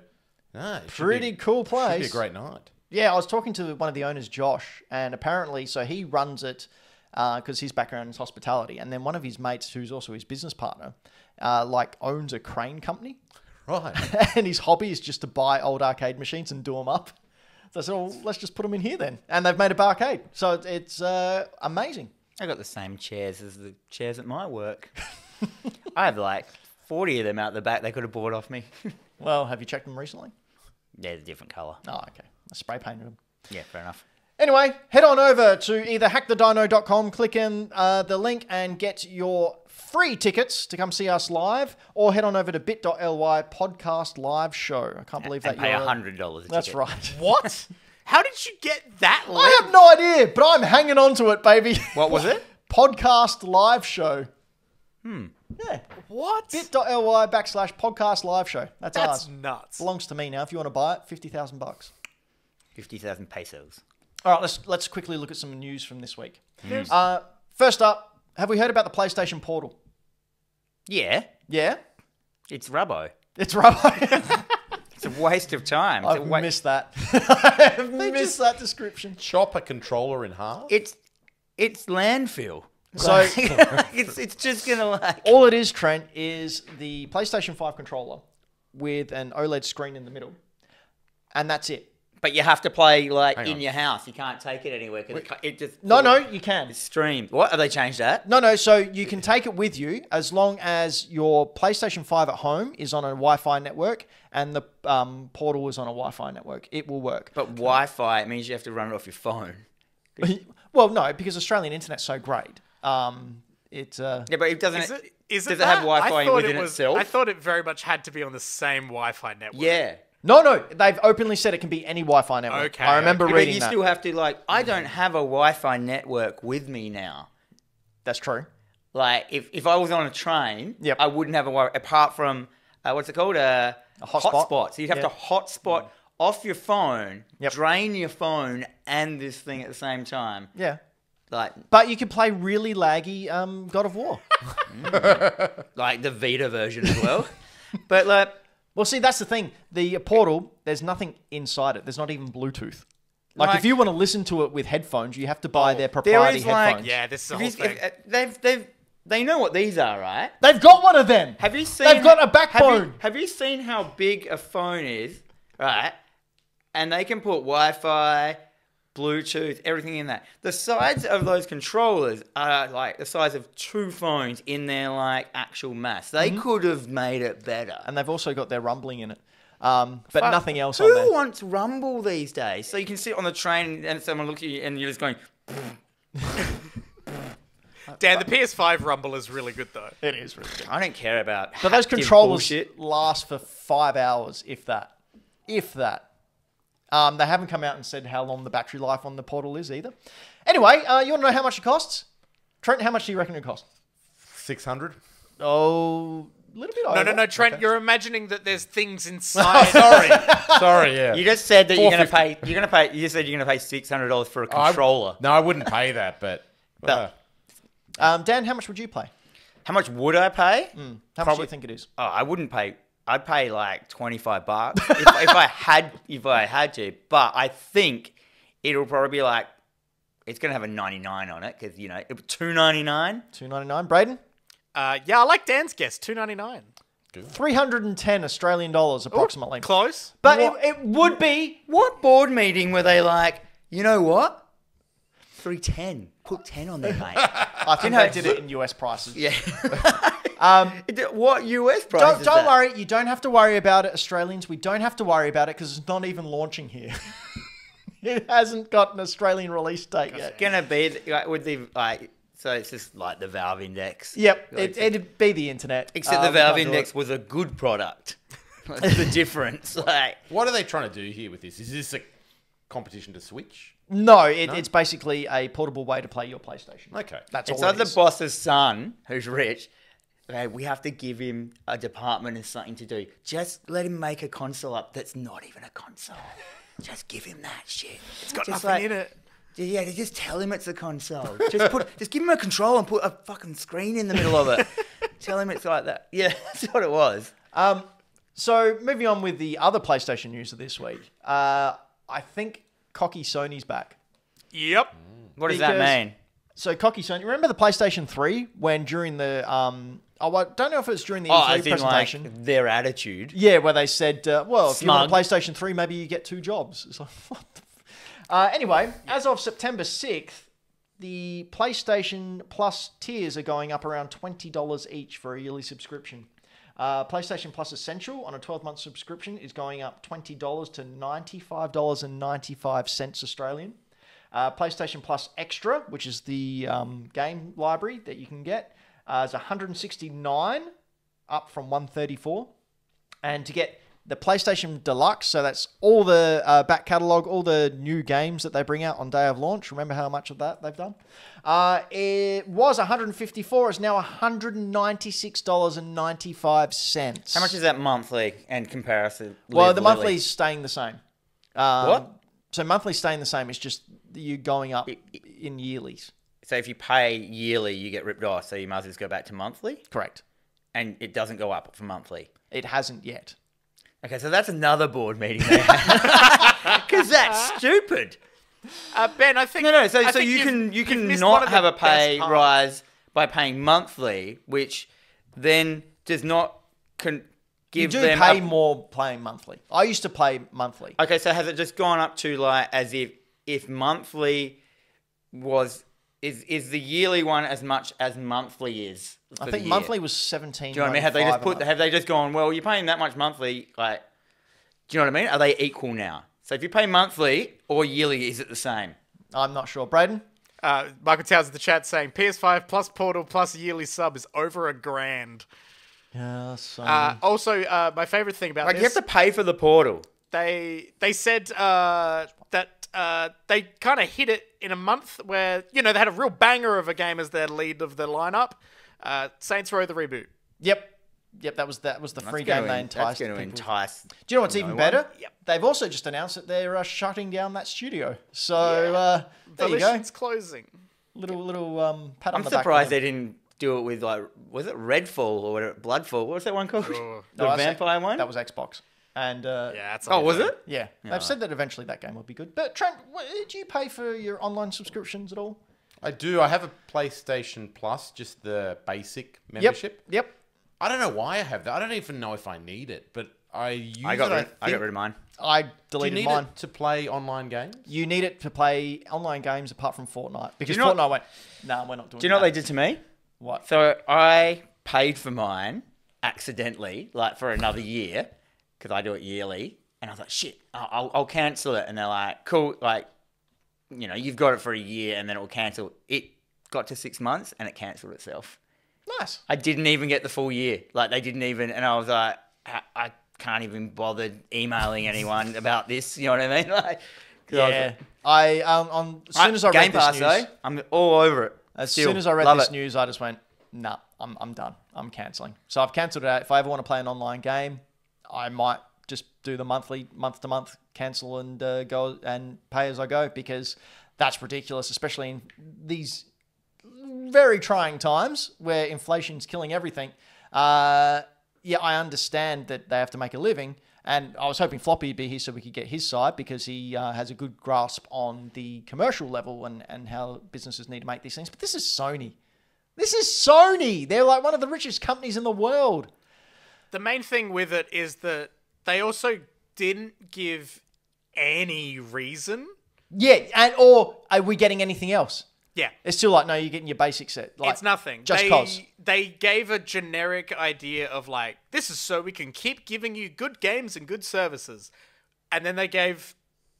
Pretty cool place. Should be a great night. Yeah, I was talking to one of the owners, Josh, and apparently, so he runs it because his background is hospitality, and then one of his mates, who's also his business partner, owns a crane company. Right. And his hobby is just to buy old arcade machines and do them up. So I said, well, let's just put them in here then. And they've made a barcade. So it's amazing. I got the same chairs as the chairs at my work. I have like 40 of them out the back they could have bought off me. Well, have you checked them recently? Yeah, they're a different colour. Oh, okay. I spray painted them. Yeah, fair enough. Anyway, head on over to either hackthedino.com, click in the link and get your free tickets to come see us live, or head on over to bit.ly podcast live show. I can't believe And that pay you're... $100 a ticket. That's right. What? How did you get that link? I have no idea, but I'm hanging on to it, baby. What was it? Podcast live show. Yeah. What? bit.ly/podcast live show. That's ours. nuts. Belongs to me now. If you want to buy it, $50,000. 50,000 pesos. All right, let's quickly look at some news from this week. First up, have we heard about the PlayStation Portal? Yeah, Yeah? it's rubbo. It's rubber. It's a waste of time. It's a I've missed that. I've missed that description. Chop a controller in half. It's landfill. So It's just gonna like. all it is, Trent, is the PlayStation 5 controller with an OLED screen in the middle. And that's it. But you have to play like Hang in on. your house. You can't take it anywhere because it just No, you can. It's streamed. What have they changed that? No, so you can take it with you as long as your PlayStation 5 at home is on a Wi-Fi network and the Portal is on a Wi-Fi network. It will work. But Wi-Fi, it means you have to run it off your phone. Well, no, because Australian internet's so great. Yeah, but it doesn't. Is does it it have that? Wi-Fi I thought within it was, itself? I thought it very much had to be on the same Wi-Fi network. Yeah. No, they've openly said it can be any Wi-Fi network. Okay, I remember But reading you that. still have to like. I don't have a Wi-Fi network with me now. That's true. Like if I was on a train, Yep. I wouldn't have a Wi-Fi apart from what's it called a hotspot. So you'd have Yeah. to hotspot off your phone, Yep. drain your phone and this thing at the same time. Yeah. Like But you could play really laggy God of War. the Vita version as well. But like Well, see, that's the thing. The Portal, there's nothing inside it. There's not even Bluetooth. Like, Like- if you want to listen to it with headphones, you have to buy their there proprietary is like headphones. Yeah, this is the if whole you- thing. they know what these are, right? They've got one of them. Have you seen? They've got a backbone. Have you seen how big a phone is? Right, and they can put Wi-Fi, Bluetooth, everything in that. The sides of those controllers are like the size of two phones in their like actual mass. They could have made it better. And they've also got their rumbling in it. But Fuck, nothing else Who on there. wants Rumble these days? So you can sit on the train and someone looks at you and you're just going. Dan, the PS5 Rumble is really good though. It is really good. I don't care about. But those haptic controllers bullshit. last for 5 hours, if that. If that. They haven't come out and said how long the battery life on the Portal is either. Anyway, you want to know how much it costs? Trent, how much do you reckon it costs? 600. Oh, a little bit over. No, Trent, you're imagining that there's things inside. Sorry, yeah. You just said that you're gonna 450. pay. You're gonna pay. You said you're gonna pay $600 for a controller. No, I wouldn't pay that, but... Dan, how much would you pay? How much would I pay? How much do you think it is? Oh, I wouldn't pay. I'd pay like $25 if I had to. But I think it'll probably be like it's gonna have a 99 on it because it was $2.99. $2.99. Brayden? Yeah, I like Dan's guess. $2.99. 310 Australian dollars approximately. Close. But it would be. What board meeting were they like, you know what? 310. Put 10 on there, mate. I think they did it in US prices. Yeah. What US price Don't is that? worry. You don't have to worry about it, Australians. We don't have to worry about it because it's not even launching here. It hasn't got an Australian release date yet. It's gonna be with the so it's just like the Valve Index. Yep, it'd be the internet. Except the Valve Index was a good product. That's the difference. Like, What are they trying to do here with this? Is this a competition to Switch? No, it's basically a portable way to play your PlayStation. Okay. That's it's all like it the is. boss's son, who's rich. Okay, we have to give him a department and something to do. Just let him make a console up that's not even a console. Just give him that shit. It's got Just nothing in it. Yeah, just tell him it's a console. Just give him a control and put a fucking screen in the middle of it. Tell him it's like that. Yeah, that's what it was. So moving on with the other PlayStation news of this week, I think cocky Sony's back. Yep. What does that mean? So cocky Sony, remember the PlayStation 3 when during the I don't know if it was during the E3 as in presentation. like their attitude. Yeah, where they said, well, if you want a Smug. PlayStation 3, maybe you get 2 jobs. It's like, what the anyway, as of September 6th, the PlayStation Plus tiers are going up around $20 each for a yearly subscription. PlayStation Plus Essential on a 12-month subscription is going up $20 to $95.95 Australian. PlayStation Plus Extra, which is the game library that you can get, is $169, up from $134. And to get the PlayStation Deluxe, so that's all the back catalogue, all the new games that they bring out on day of launch. Remember how much of that they've done? It was $154. It's now $196.95. How much is that monthly in comparison? Well, the monthly is staying the same. What? So monthly staying the same. It's just you going up in yearlies. So if you pay yearly, you get ripped off. So you might as well just go back to monthly, Correct. and it doesn't go up for monthly. It hasn't yet. Okay, so that's another board meeting there. Because that's stupid. Ben, I think No. So I think you you've can missed one not of the have a best pay parts. rise by paying monthly, which then does not You give do them pay more playing monthly. I used to play monthly. Okay, so has it just gone up to like as if monthly is the yearly one as much as monthly is? For I the think year? monthly was $17. Do you know what I mean? Have they just gone, well, you're paying that much monthly, like, do you know what I mean? Are they equal now? So if you pay monthly or yearly, is it the same? I'm not sure. Brayden? Michael Towers in the chat saying PS5 plus Portal plus yearly sub is over $1,000. Yeah, so Also, my favorite thing about Like, this, you have to pay for the portal. they said that they kind of hit it in a month where, you know, they had a real banger of a game as their lead of the lineup. Saints Row the reboot. Yep, that was the free game they enticed That's going to people. entice. Do you know what's even one. better? Yep. They've also just announced that they're shutting down that studio. So there you go. Volition's closing. Little pat on I'm the back. surprised they didn't do it with, like, was it Redfall or whatever? Bloodfall? What was that one called? Oh. The vampire one? That was Xbox. And Yeah, that's Oh, was it? yeah, they've said that eventually that game will be good. But Trent, do you pay for your online subscriptions at all? I do. I have a PlayStation Plus, just the basic membership. Yep. I don't know why I have that. I don't even know if I need it, but I use I got it. rid of mine. I Do you deleted need mine. it to play online games? You need it to play online games apart from Fortnite. Because you know Fortnite went, no, we're not doing that. Do you know what they did to me? What? So I paid for mine accidentally, like for another year, because I do it yearly. And I was like, shit, I'll cancel it. And they're like, cool, like, you know, you've got it for a year and then it will cancel. It got to 6 months and it cancelled itself. Nice. I didn't even get the full year. Like, they didn't even, and I was like, I can't even bother emailing anyone about this. You know what I mean? Like, 'cause I was Yeah. like, As soon as I Game read Pass, this news, though, I'm all over it. as Still, soon as I read love this it. news, I just went, nah, I'm done. I'm cancelling. So I've cancelled it out. If I ever want to play an online game, I might just do the month to month cancel and go and pay as I go, because that's ridiculous, especially in these very trying times where inflation's killing everything. Yeah, I understand that they have to make a living, and I was hoping Floppy would be here so we could get his side, because he has a good grasp on the commercial level and how businesses need to make these things. But this is Sony. This is Sony. They're like one of the richest companies in the world. The main thing with it is that they also didn't give any reason. Yeah, or are we getting anything else? Yeah. It's still like, no, you're getting your basic set. Like, It's nothing. Just cause. They gave a generic idea of like, this is so we can keep giving you good games and good services. And then they gave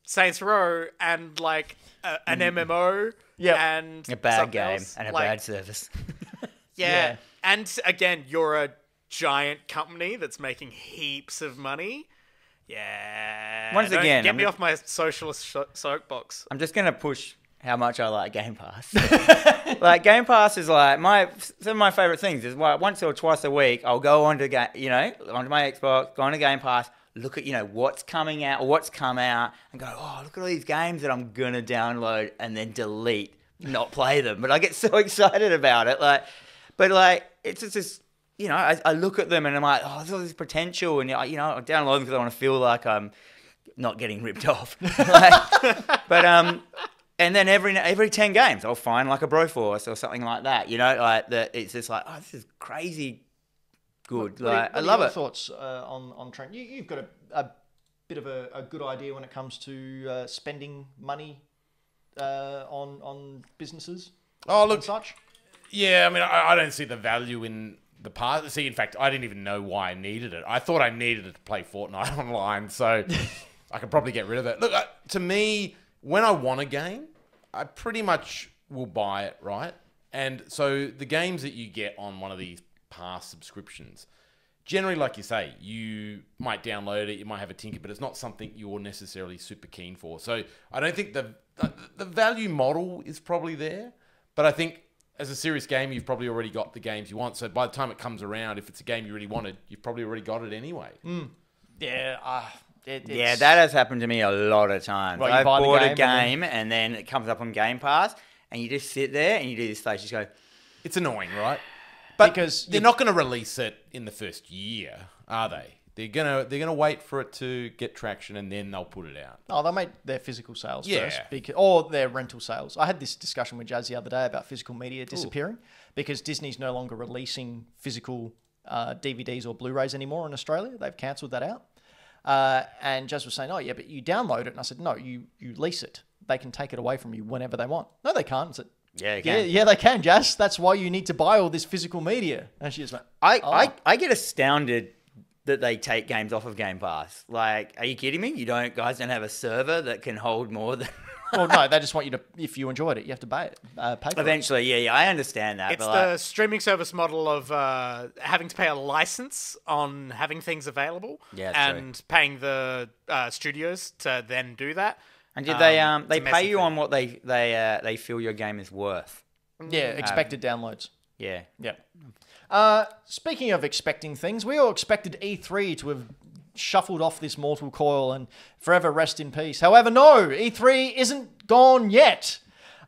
Saints Row and like an MMO and a bad something game else. and a Like, bad service. Yeah. And again, you're a giant company that's making heaps of money. Yeah. Once again, get me off my socialist soapbox. I'm just gonna push how much I like Game Pass. Like Game Pass is like some of my favorite things. Is like once or twice a week I'll go onto onto my Xbox, go onto Game Pass, look at what's coming out or what's come out, and go, oh, look at all these games that I'm gonna download and then delete, not play them. But I get so excited about it, but it's just I look at them and I'm like, oh, there's all this potential, and I download them because I want to feel like I'm not getting ripped off. And then every 10 games, I'll find like a Broforce or something like that. It's just like, oh, this is crazy good. What I love your it. thoughts on Trent? You've got a bit of a good idea when it comes to spending money on businesses. Oh, and look, such. yeah, I mean, I don't see the value in the pass. See, in fact, I didn't even know why I needed it. I thought I needed it to play Fortnite online, so I could probably get rid of it. Look, to me, when I want a game, I pretty much will buy it, right? And so the games that you get on one of these pass subscriptions, generally, like you say, you might download it, you might have a tinker, but it's not something you're necessarily super keen for. So I don't think the value model is probably there, but I think as a serious game, you've probably already got the games you want. So by the time it comes around, if it's a game you really wanted, you've probably already got it anyway. Yeah, Yeah, that has happened to me a lot of times. Right, you I've buy the bought a game game and then it comes up on Game Pass and you just sit there and you do this stage, just go, It's annoying, right? But Because they're not going to release it in the first year, are they? They're gonna wait for it to get traction and then they'll put it out. Oh, they'll make their physical sales Yeah. first, or their rental sales. I had this discussion with Jazz the other day about physical media disappearing because Disney's no longer releasing physical DVDs or Blu-rays anymore in Australia. They've cancelled that out. And Jazz was saying, oh, yeah, but you download it. And I said, no, you lease it. They can take it away from you whenever they want. No, they can't. I said, yeah, you can. Yeah, they can, Jazz. That's why you need to buy all this physical media. And she just went, I get astounded that they take games off of Game Pass. Like, are you kidding me? Guys don't have a server that can hold more than... well, no, they just want you to, if you enjoyed it, you have to pay for it. Eventually, yeah, I understand that. It's but the streaming service model of having to pay a license on having things available, Yeah, that's and paying the studios to then do that. And did it's a they messy pay you thing. on what they feel your game is worth? Yeah, expected downloads. Yeah. Yeah. Speaking of expecting things, we all expected E3 to have shuffled off this mortal coil and forever rest in peace. However, no, E3 isn't gone yet.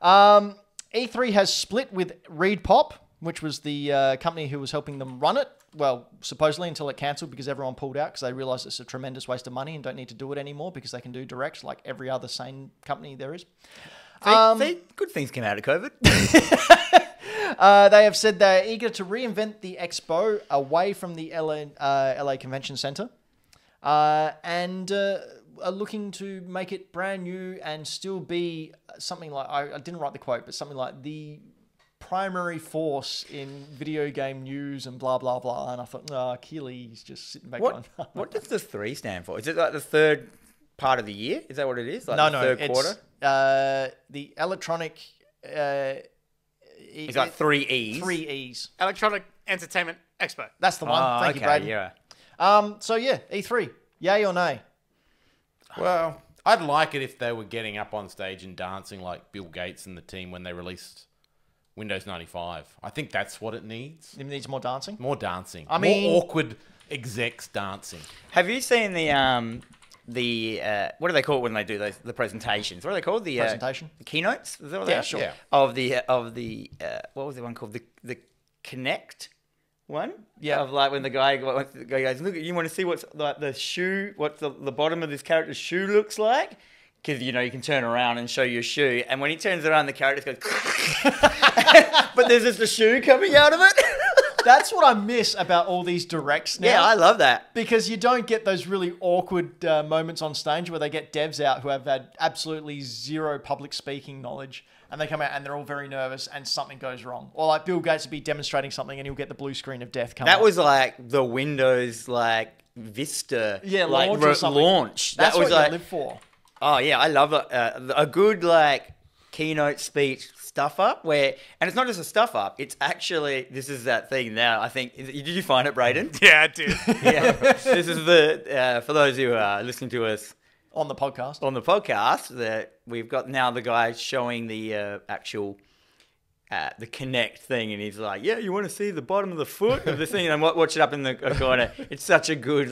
E3 has split with Reed Pop, which was the company who was helping them run it. Well, supposedly until it cancelled because everyone pulled out because they realised it's a tremendous waste of money and don't need to do it anymore because they can do directs like every other sane company there is. See, good things came out of COVID. They have said they're eager to reinvent the expo away from the LA Convention Center and are looking to make it brand new and still be something like, I didn't write the quote, but something like the primary force in video game news and blah, blah, blah. And I thought, Keely's just sitting back going, What does the 3 stand for? Is it like the third part of the year? Is that what it is? Like the third quarter? The electronic... It's got 3 E's. 3 E's. Electronic Entertainment Expo. That's the one. Thank you, Brayden. Yeah. So yeah, E3. Yay or nay? Well, I'd like it if they were getting up on stage and dancing like Bill Gates and the team when they released Windows 95. I think that's what it needs. It needs more dancing? More dancing. I mean- more awkward execs dancing. Have you seen the what do they call it when they do the presentations? What are they called? The Presentation? the keynotes? Is that what Yeah, they are? sure. Yeah. Of the what was the one called? The Connect one? Yeah. Of like when the guy goes, look, you want to see what's like the shoe, what the bottom of this character's shoe looks like? because you can turn around and show your shoe, and when he turns around, the character goes, but there's just a shoe coming out of it. That's what I miss about all these directs now. Yeah, I love that. Because you don't get those really awkward moments on stage where they get devs out who have had absolutely zero public speaking knowledge, and they come out and they're all very nervous and something goes wrong. Or like Bill Gates would be demonstrating something and he'll get the blue screen of death come up. That was like the Windows Vista launch or something. Launch. That's that was what you live for. Oh yeah, I love it. A good keynote speech stuff up and it's not just a stuff up. It's actually this is that thing now. I think did you find it, Brayden? Yeah, I did. Yeah, this is the for those who are listening to us on the podcast. On the podcast, that we've got now the guy showing the actual. The Connect thing, and he's like, "Yeah, you want to see the bottom of the foot of the thing?" And watch it up in the corner. It's such a good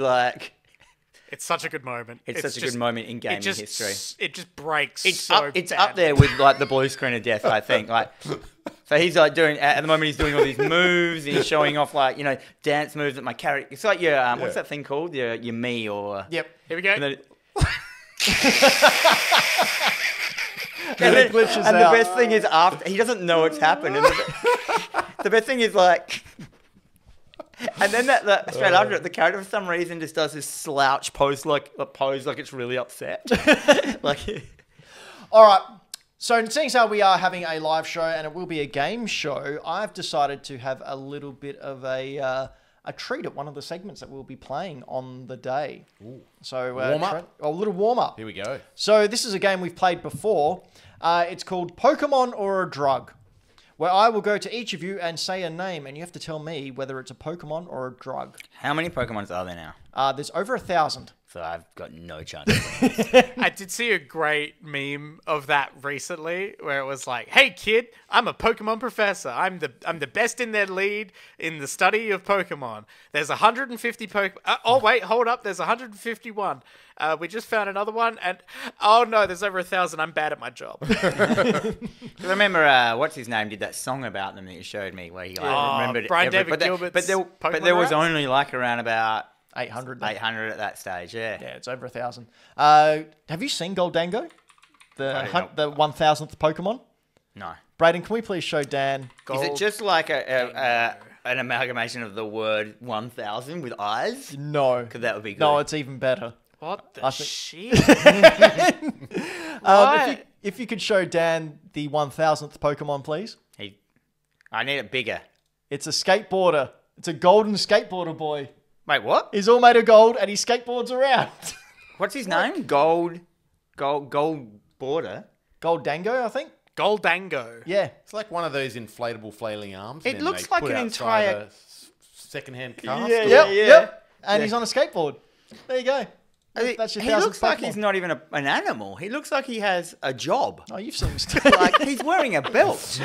It's such a good moment. It's such a good moment in gaming history. It just breaks. It's up there with the blue screen of death. I think so he's doing at the moment he's doing all these moves. And he's showing off dance moves that my character. It's like your what's that thing called? Your me or yep. Here we go. And the best thing is after he doesn't know it's happened. And the best thing is and then that straight after it, the character for some reason just does this slouch pose like it's really upset. All right. So seeing as how we are having a live show and it will be a game show, I've decided to have a little bit of a treat at one of the segments that we'll be playing on the day. Ooh. So warm up. A little warm up. Here we go. So this is a game we've played before. It's called Pokemon or a Drug, where I will go to each of you and say a name, and you have to tell me whether it's a Pokemon or a drug. How many Pokemons are there now? There's over 1,000. So I've got no chance. I did see a great meme of that recently, where it was like, "Hey kid, I'm a Pokemon professor. I'm the best in their lead in the study of Pokemon. There's 150 Pokemon. Oh wait, hold up. There's 151. We just found another one, and oh no, there's over 1,000. I'm bad at my job." Remember, what's his name did that song about them that you showed me, where he remembered Brian David Gilbert's but there was only around about 800. 800 at that stage, yeah. Yeah, it's over 1,000. Have you seen Goldango? The 1,000th Pokemon? No. Brayden, can we please show Dan? Is it just like an amalgamation of the word 1,000 with eyes? No. Because that would be good. No, it's even better. What the shit? If you could show Dan the 1,000th Pokemon, please. I need it bigger. It's a skateboarder. It's a golden skateboarder boy. Wait, what? He's all made of gold and he skateboards around. What's his name? Gold border. Goldango, I think. Goldango. Yeah. It's like one of those inflatable flailing arms. It and then looks they like put an outside entire- a second-hand car. Yep. And he's on a skateboard. There you go. That's your He 1,000th looks like Pokemon. he's not even an animal. He looks like he has a job. Oh, you've seen him. He's wearing a belt.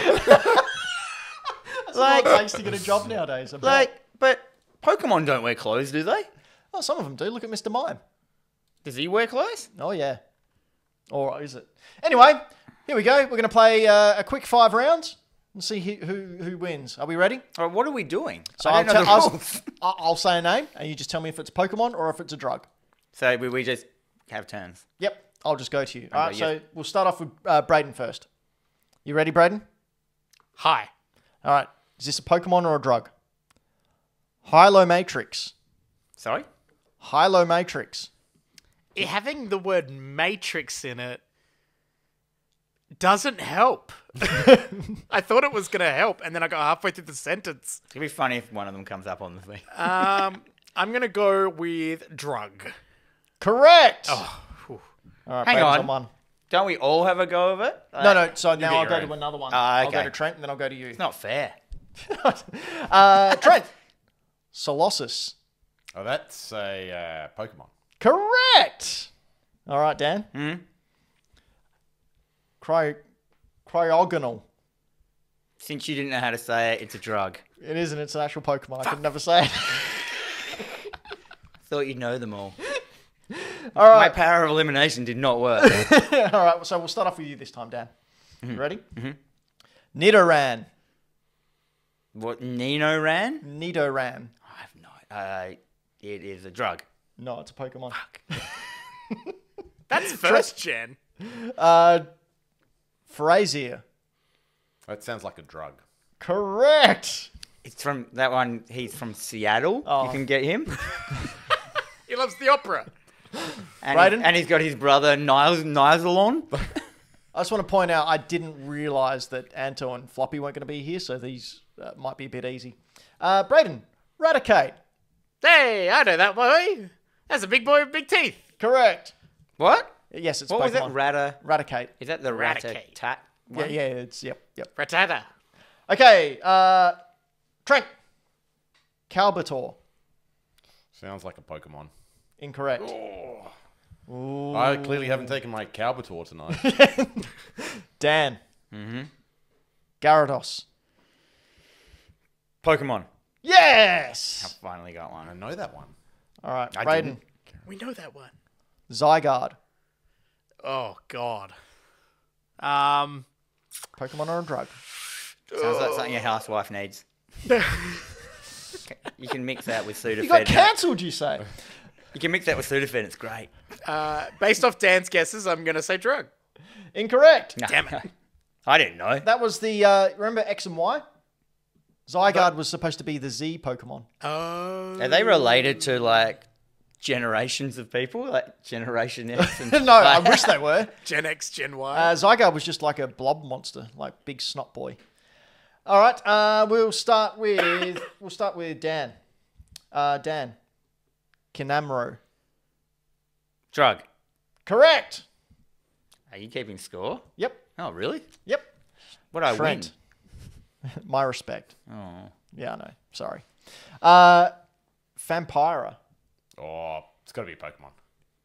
What it takes to get a job nowadays. But Pokemon don't wear clothes, do they? Oh, some of them do. Look at Mr. Mime. Does he wear clothes? Oh, yeah. Or is it? Anyway, here we go. We're going to play a quick 5 rounds and see who wins. Are we ready? All right, what are we doing? So I'll say a name, and you just tell me if it's a Pokemon or if it's a drug. So we just have turns. Yep. I'll just go to you. All right, so we'll start off with Brayden first. You ready, Brayden? Hi. All right. Is this a Pokemon or a drug? Hilo Matrix. Sorry? Hilo Matrix. Having the word matrix in it doesn't help. I thought it was going to help, and then I got halfway through the sentence. It'd be funny if one of them comes up on the thing. I'm going to go with drug. Correct. Oh, all right, hang Brayden's on. one. Don't we all have a go of it? No. So now get I'll your go own. to another one. Okay. I'll go to Trent, and then I'll go to you. It's not fair. Trent. Colossus. Oh, that's a Pokemon. Correct. All right, Dan. Cryogonal. Since you didn't know how to say it, it's a drug. It isn't. It's an actual Pokemon. I could never say it. Thought you'd know them all. All My right. power of elimination did not work. All right. So we'll start off with you this time, Dan. You ready? Nidoran. What, Nino ran? Nidoran. I have no. It is a drug. No, it's a Pokemon. That's first gen. Frazier. That sounds like a drug. Correct. It's from that one. He's from Seattle. Oh. You can get him. He loves the opera. And he's got his brother Niles along. I just want to point out I didn't realise that Anto and Floppy weren't going to be here, so these might be a bit easy. Brayden, Raticate. Hey, I know that boy. That's a big boy with big teeth. Correct. What? Yes, it's What was Pokemon. it? Raticate. Is that the Raticate. Rat-a-tat Yeah, one? it's yep. Rattata. Okay, Trent. Calbator. Sounds like a Pokemon. Incorrect. I clearly haven't taken my Calbator tonight. Dan. Gyarados. Pokemon. I Yes. finally got one. I know that one. All right, I Brayden. didn't. We know that one. Zygarde. Oh, God. Pokemon are a drug. Sounds like something your housewife needs. You can mix that with Sudafed. You got cancelled, you say? You can mix that with Sudafed. It's great. Based off Dan's guesses, I'm going to say drug. Incorrect. Damn it. I didn't know. That was the, remember X and Y? Zygarde was supposed to be the Z Pokemon. Oh. Are they related to like generations of people, like Generation X? And No, I wish they were. Gen X, Gen Y. Zygarde was just like a blob monster, like big snot boy. All right, we'll start with Dan. Dan. Kinamro. Drug. Correct. Are you keeping score? Yep. Oh, really? Yep. What I Trent. My respect. win? Oh. Yeah, I know. Sorry. Vampira. Oh, it's got to be a Pokemon.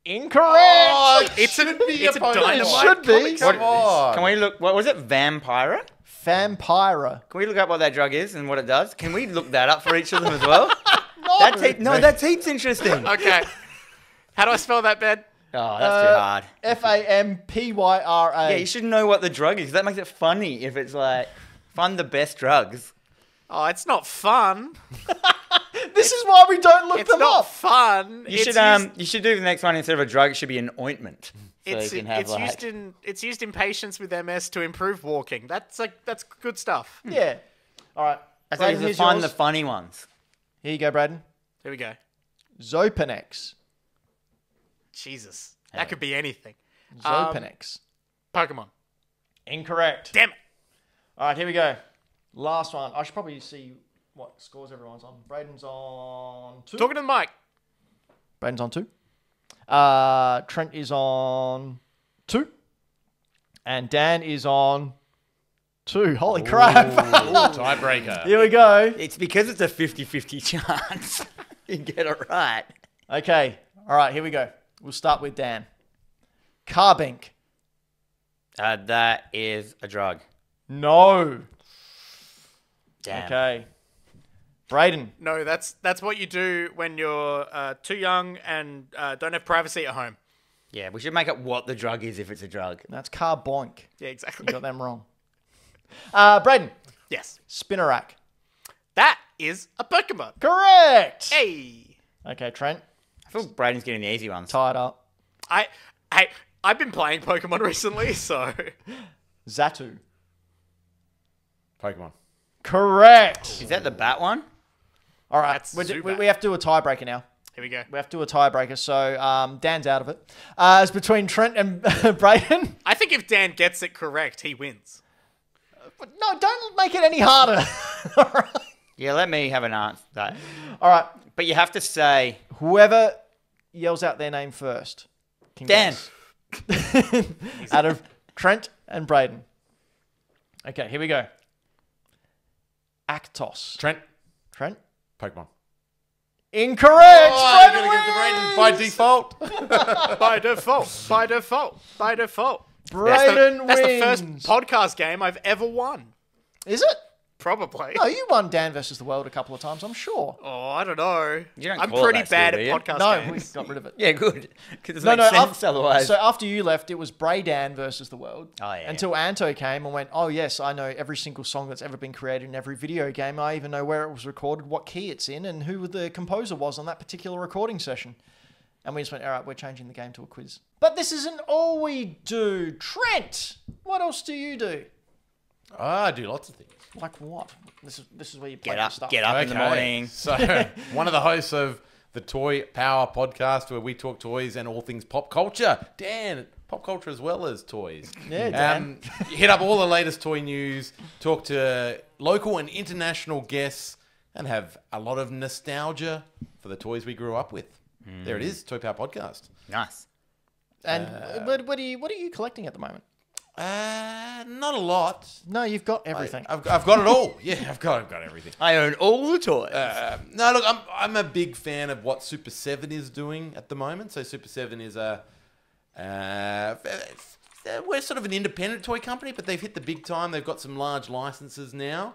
Incorrect. it's a Pokemon. dynamite. It should be. comic Come series. on. Can we look? What was it? Vampira? Vampira. Can we look up what that drug is and what it does? Can we look that up for each of them as well? No. That's heaps interesting. Okay. How do I spell that, Ben? Oh, that's too hard. Vampyra. Yeah, you should know what the drug is. That makes it funny if it's like, find the best drugs. Oh, it's not fun. This is why we don't look It's them not up. fun. You should do the next one instead of a drug. It should be an ointment. So It's, you can have it's used in patients with MS to improve walking. That's good stuff. Yeah. All right. I think Brayden, you here's find yours. the funny ones. Here you go, Brayden. There we go. Zopanex. Jesus, that could be anything. Zopanex. Pokemon. Incorrect. Damn it. All right, here we go. Last one. I should probably see what scores everyone's on. Brayden's on 2. Talking to the mic. Brayden's on 2. Trent is on 2. And Dan is on 2. Holy crap. Tiebreaker. Here we go. It's because it's a 50-50 chance. You get it right. Okay. All right, here we go. We'll start with Dan. Carbink. That is a drug. No. Damn. Okay. Brayden. No, that's what you do when you're too young and don't have privacy at home. Yeah, we should make it what the drug is if it's a drug. That's Carboink. Yeah, You exactly. got them wrong. Brayden. Yes. Spinnerack. That is a Pokemon. Correct. Hey. Okay, Trent. I feel Brayden's getting the easy ones. Tied up. I've been playing Pokemon recently, so Zatu. Pokemon. Correct. Is that the bat one? All right. That's We Zubat. have to do a tiebreaker now. here we go. We have to do a tiebreaker. So Dan's out of it. It's between Trent and Brayden. I think if Dan gets it correct, he wins. But no, don't make it any harder. All right. Yeah, let me have an answer. That. All right. But you have to say, Whoever yells out their name first can Dan. guess. Out of Trent and Brayden. Okay, here we go. Actos. Trent. Trent? Pokemon. Incorrect! Oh, Brayden you're going to give it to Brayden by wins! default. By default. By default. By default. Brayden That's the wins. first podcast game I've ever won. Is it? Probably. No, you won Dan versus the World a couple of times, I'm sure. Oh, I don't know. You don't I'm call it pretty that still, bad do at you? podcast No, we games. got rid of it. Yeah, good. Because it No, makes no. sense otherwise. So after you left, it was Braydan versus the World. Oh, yeah. Until Anto came and went, oh, yes, I know every single song that's ever been created in every video game. I even know where it was recorded, what key it's in, and who the composer was on that particular recording session. And we just went, all right, we're changing the game to a quiz. But this isn't all we do. Trent, what else do you do? I do lots of things. Like what? This is where you play stuff. Get up in the morning. So, one of the hosts of the Toy Power podcast, where we talk toys and all things pop culture. Dan, pop culture as well as toys. Yeah, Dan. Hit up all the latest toy news, talk to local and international guests, and have a lot of nostalgia for the toys we grew up with. There it is, Toy Power podcast. Nice. And what are you collecting at the moment? Not a lot. No, you've got everything. I've got it all. Yeah, I've got everything. I own all the toys. No, look, I'm a big fan of what Super 7 is doing at the moment. So Super 7 is we're sort of an independent toy company, but they've hit the big time. They've got some large licenses now,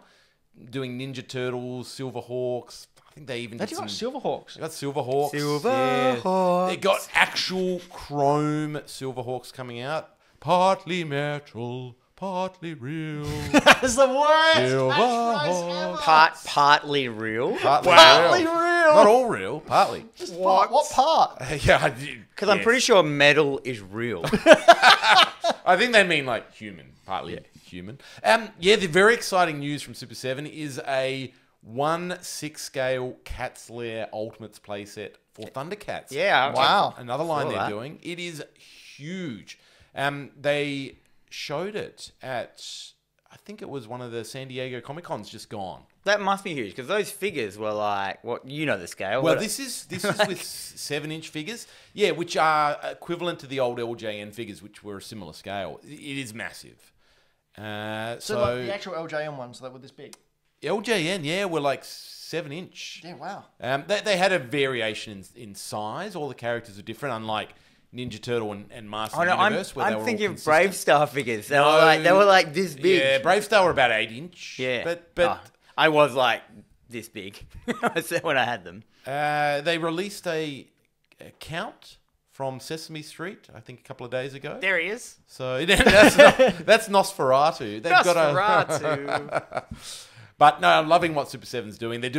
doing Ninja Turtles, Silverhawks. I think they even Got Silverhawks. They got Silverhawks. Silverhawks. They got actual chrome Silverhawks coming out. Partly metal, partly real. That's the worst. Silverhawks. Partly real. Partly real. Not all real, partly. What part? Yeah, Because I'm pretty sure metal is real. I think they mean like human, partly human. The very exciting news from Super 7 is a 1/6 scale Cat's Lair Ultimates playset for Thundercats. Yeah. Wow. Another line Saw they're that. doing. It is huge. They showed it at, I think it was one of the San Diego Comic Cons just gone. That must be huge because those figures were like, what you know the scale. Well, What- this is with 7-inch figures, which are equivalent to the old LJN figures, which were a similar scale. It is massive. So like the actual LJN ones that were this big. LJN, were like 7-inch. Yeah, wow. They had a variation in size. All the characters are different, unlike Ninja Turtle and Master of the Universe, where they were I'm all thinking of consistent. Brave Star figures. They No. were like this big. Yeah, Brave Star were about 8-inch. Yeah. But I was like this big when I had them. they released a count from Sesame Street, I think, a couple of days ago. There he is. So that's Nosferatu. They've Nosferatu. But no, I'm loving what Super 7's doing. There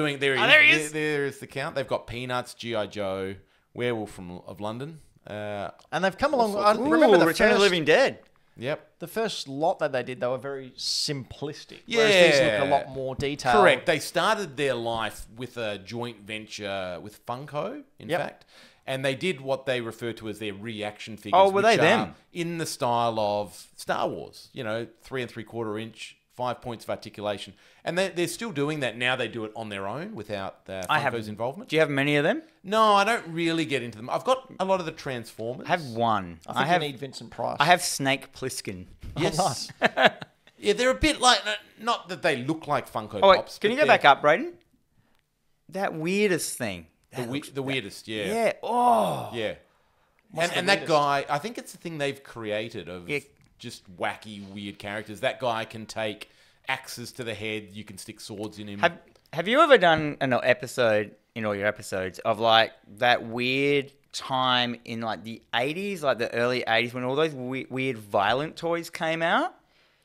he is. There is the count. They've got Peanuts, G.I. Joe, Werewolf of London. And they've come along. I Ooh, remember the Return of the Living Dead. Yep. The first lot that they did, they were very simplistic. Yeah. Whereas these look a lot more detailed. Correct. They started their life with a joint venture with Funko, in fact. And they did what they refer to as their reaction figures. Oh, were they which them? are in the style of Star Wars. 3 3/4 inch, 5 points of articulation. And they're still doing that now. They do it on their own without Funko's involvement. Do you have many of them? No, I don't really get into them. I've got a lot of the Transformers. I have one. I think you need Vincent Price. I have Snake Plissken. Yes. nice. Yeah, they're a bit like, not that they look like Funko Oh, wait, Pops. can but you go back up, Brayden? That weirdest thing. The weirdest, yeah. Yeah. Oh. Yeah. And that guy, I think it's the thing they've created of Yeah. just wacky, weird characters. That guy can take axes to the head. You can stick swords in him. Have you ever done an episode in all your episodes of like that weird time in like the 80s, like the early 80s when all those weird violent toys came out?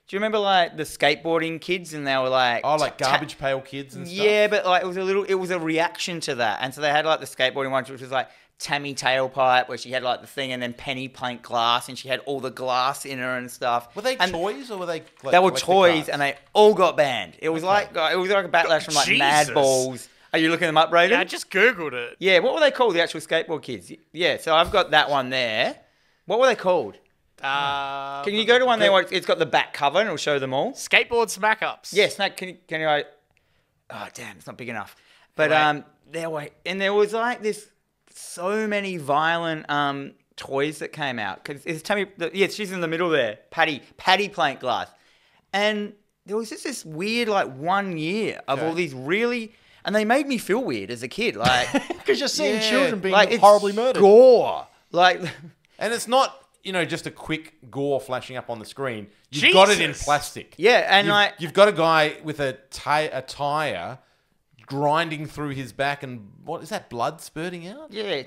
Do you remember like the skateboarding kids and they were like... Oh, like Garbage Pail Kids and stuff? Yeah, but like it was a reaction to that. And so they had like the skateboarding ones, which was like Tammy Tailpipe, where she had like the thing, and then Penny Plank Glass, and she had all the glass in her and stuff. Were they toys or were they like, they were collector toys, cards? and they all got banned. It was like a backlash from like Jesus. Mad Balls. Are you looking them up, Brayden? Yeah, I just Googled it. Yeah, what were they called? The actual skateboard kids. Yeah, so I've got that one there. What were they called? Can you go to one there where it's got the back cover and it'll show them all? Skateboard smack ups. Yes, no, can you oh damn, it's not big enough. But Right. there was like this so many violent toys that came out. Cause it's Tammy, she's in the middle there. Patty Plank Glass. And there was just this weird like 1 year of all these really, and they made me feel weird as a kid. Like Because you're seeing children being like it's horribly murdered. Gore. Like And it's not, just a quick gore flashing up on the screen. You've got it in Jesus. plastic. yeah, and You've got a guy with a tire grinding through his back, and what is that, blood spurting out? yeah,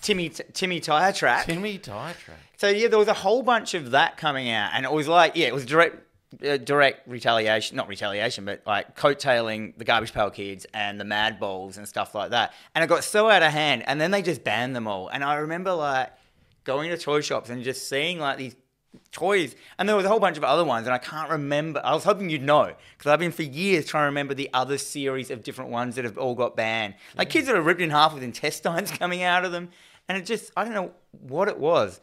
Timmy Tire Track. Timmy Tire Track. So yeah, there was a whole bunch of that coming out, and it was like, it was direct. direct retaliation, not retaliation, but like coattailing the Garbage Pail Kids and the Mad Balls and stuff like that. And it got so out of hand, and then they just banned them all. And I remember like going to toy shops and just seeing like these toys, and there was a whole bunch of other ones, and I can't remember. I was hoping you'd know, because I've been for years trying to remember the other series of different ones that have all got banned. Like kids that are ripped in half with intestines coming out of them, and it just, I don't know what it was.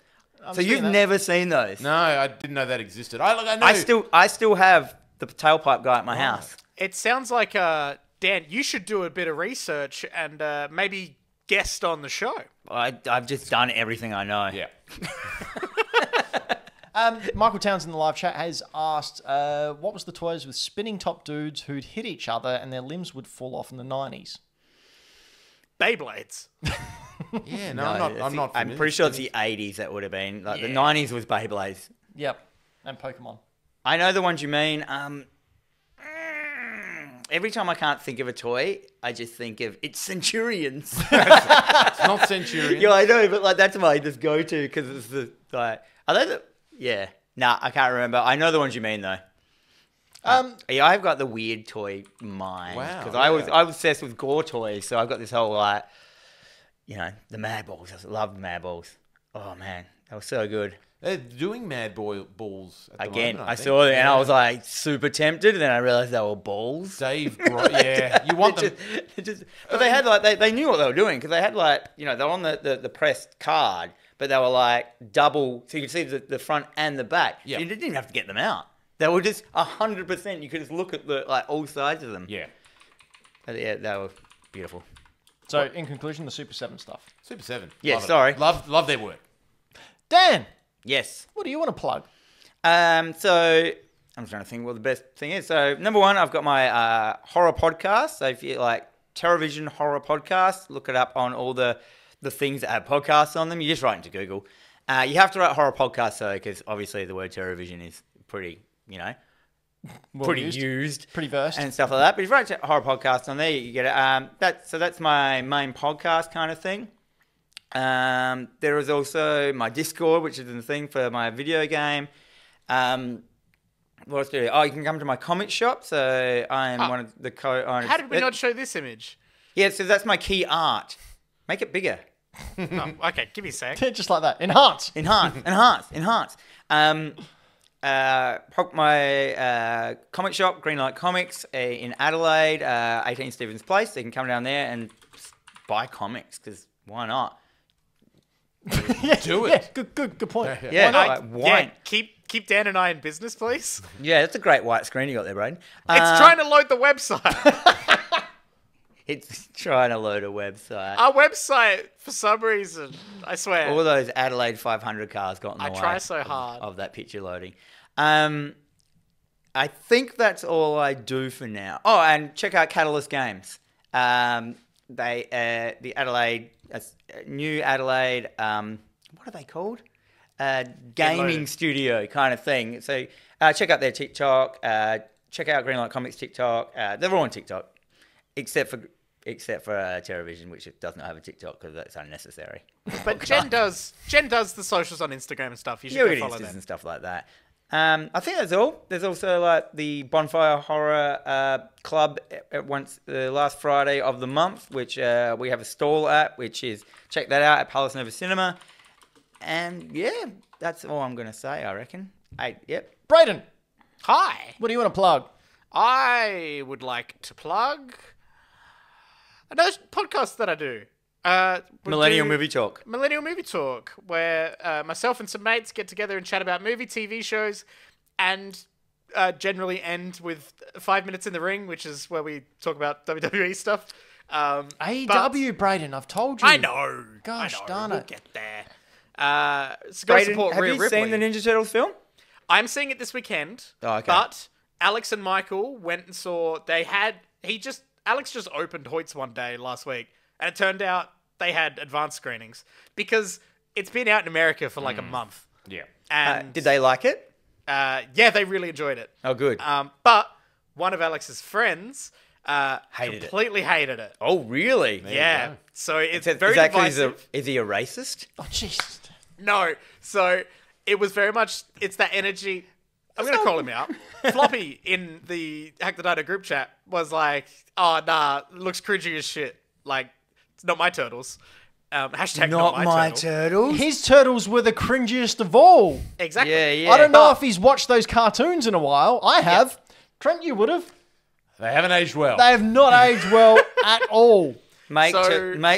So you've never seen those? No, I didn't know that existed. I know. I still have the tailpipe guy at my house. It sounds like, Dan, you should do a bit of research and maybe guest on the show. I've just done everything I know. Yeah. Michael Townsend in the live chat has asked, what was the toys with spinning top dudes who'd hit each other and their limbs would fall off in the 90s? Beyblades. Yeah, I'm not. I'm pretty sure it's the 80s that would have been. Like the 90s was Beyblades. Yep, and Pokemon. I know the ones you mean. Every time I can't think of a toy, I just think of it's Centurions. It's not Centurions. Yeah, I know, but like that's my just go to because it's the like. Are they the? Yeah. Nah, I can't remember. I know the ones you mean though. Yeah, I've got the weird toy mind. Wow. Because I was obsessed with gore toys, so I've got this whole like, you know, the Mad Balls. I love Mad Balls. Oh man, that was so good. They're doing Mad Balls at the Again, moment, I saw it and I was like super tempted, and then I realized they were balls. Yeah, you want them. But they had like they knew what they were doing because they had like, you know, they're on the pressed card, but they were like double, so you could see the front and the back. Yeah. You didn't have to get them out. They were just 100%. You could just look at the like all sides of them. Yeah. But yeah, they were beautiful. So, in conclusion, the Super 7 stuff. Super 7. Yeah, Love it. sorry. Love their work. Dan, Yes. what do you want to plug? So I'm trying to think what the best thing is. So number one, I've got my horror podcast. So if you like TerraVision horror podcast, look it up on all the things that have podcasts on them. You just write into Google. You have to write horror podcast though, because obviously the word TerraVision is pretty, you know, pretty used, pretty versed, and stuff like that. But if you write horror podcast on there, you get it. That's my main podcast kind of thing. There is also my Discord, which is the thing for my video game. What else do I do? Oh, you can come to my comic shop. So I am one of the co-owners. How did we not show this image? Yeah, so that's my key art. Make it bigger. Oh, okay, give me a sec. just like that. Enhance. Enhance. My comic shop, Greenlight Comics, in Adelaide, 18 Stevens Place. So you can come down there and buy comics, because why not? Do it. Yeah, good point. Yeah, why? Yeah, keep Dan and I in business, please. Yeah, that's a great white screen you got there, Brayden. It's trying to load the website. It's trying to load a website. Our website, for some reason, I swear. All those Adelaide 500 cars got in the way. I try so hard. Of that picture loading. I think that's all I do for now. Oh, and check out Catalyst Games. The Adelaide, new Adelaide, what are they called? Gaming studio kind of thing. So check out their TikTok. Check out Greenlight Comics TikTok. They're all on TikTok, except for TerraVision, which does not have a TikTok because that's unnecessary. But Jen does the socials on Instagram and stuff. You should go follow them and stuff like that. I think that's all. There's also like the Bonfire Horror Club the last Friday of the month, which we have a stall at, which is check that out at Palace Nova Cinema. And yeah, that's all I'm gonna say. I reckon. Yep. Brayden, Hi. what do you want to plug? I would like to plug another podcast that I do. Millennial Movie Talk. Millennial Movie Talk, where myself and some mates get together and chat about movie, TV shows, and generally end with 5 minutes in the ring, which is where we talk about WWE stuff. AEW, Brayden, I've told you. I know. Gosh darn we'll it. get there. So go support have Rhea you Ripley. seen the Ninja Turtles film? I'm seeing it this weekend. Oh, okay. But Alex and Michael went and saw. Alex just opened Hoyt's one day last week, and it turned out they had advanced screenings because it's been out in America for like a month. Yeah. And Did they like it? yeah, they really enjoyed it. Oh, good. But one of Alex's friends Completely hated it. Oh, really? Yeah. So it's Is very that 'cause divisive. Is he a racist? Oh, jeez. No. So it was very much, it's that energy. I'm going to call him out. Floppy in the Hack the Dino group chat was like, "Oh nah, looks cringy as shit. Like, it's not my turtles." Hashtag not my turtles. His turtles were the cringiest of all. Exactly. Yeah. I don't know if he's watched those cartoons in a while. I have. Trent, you would have. They haven't aged well. They have not aged well at all. Make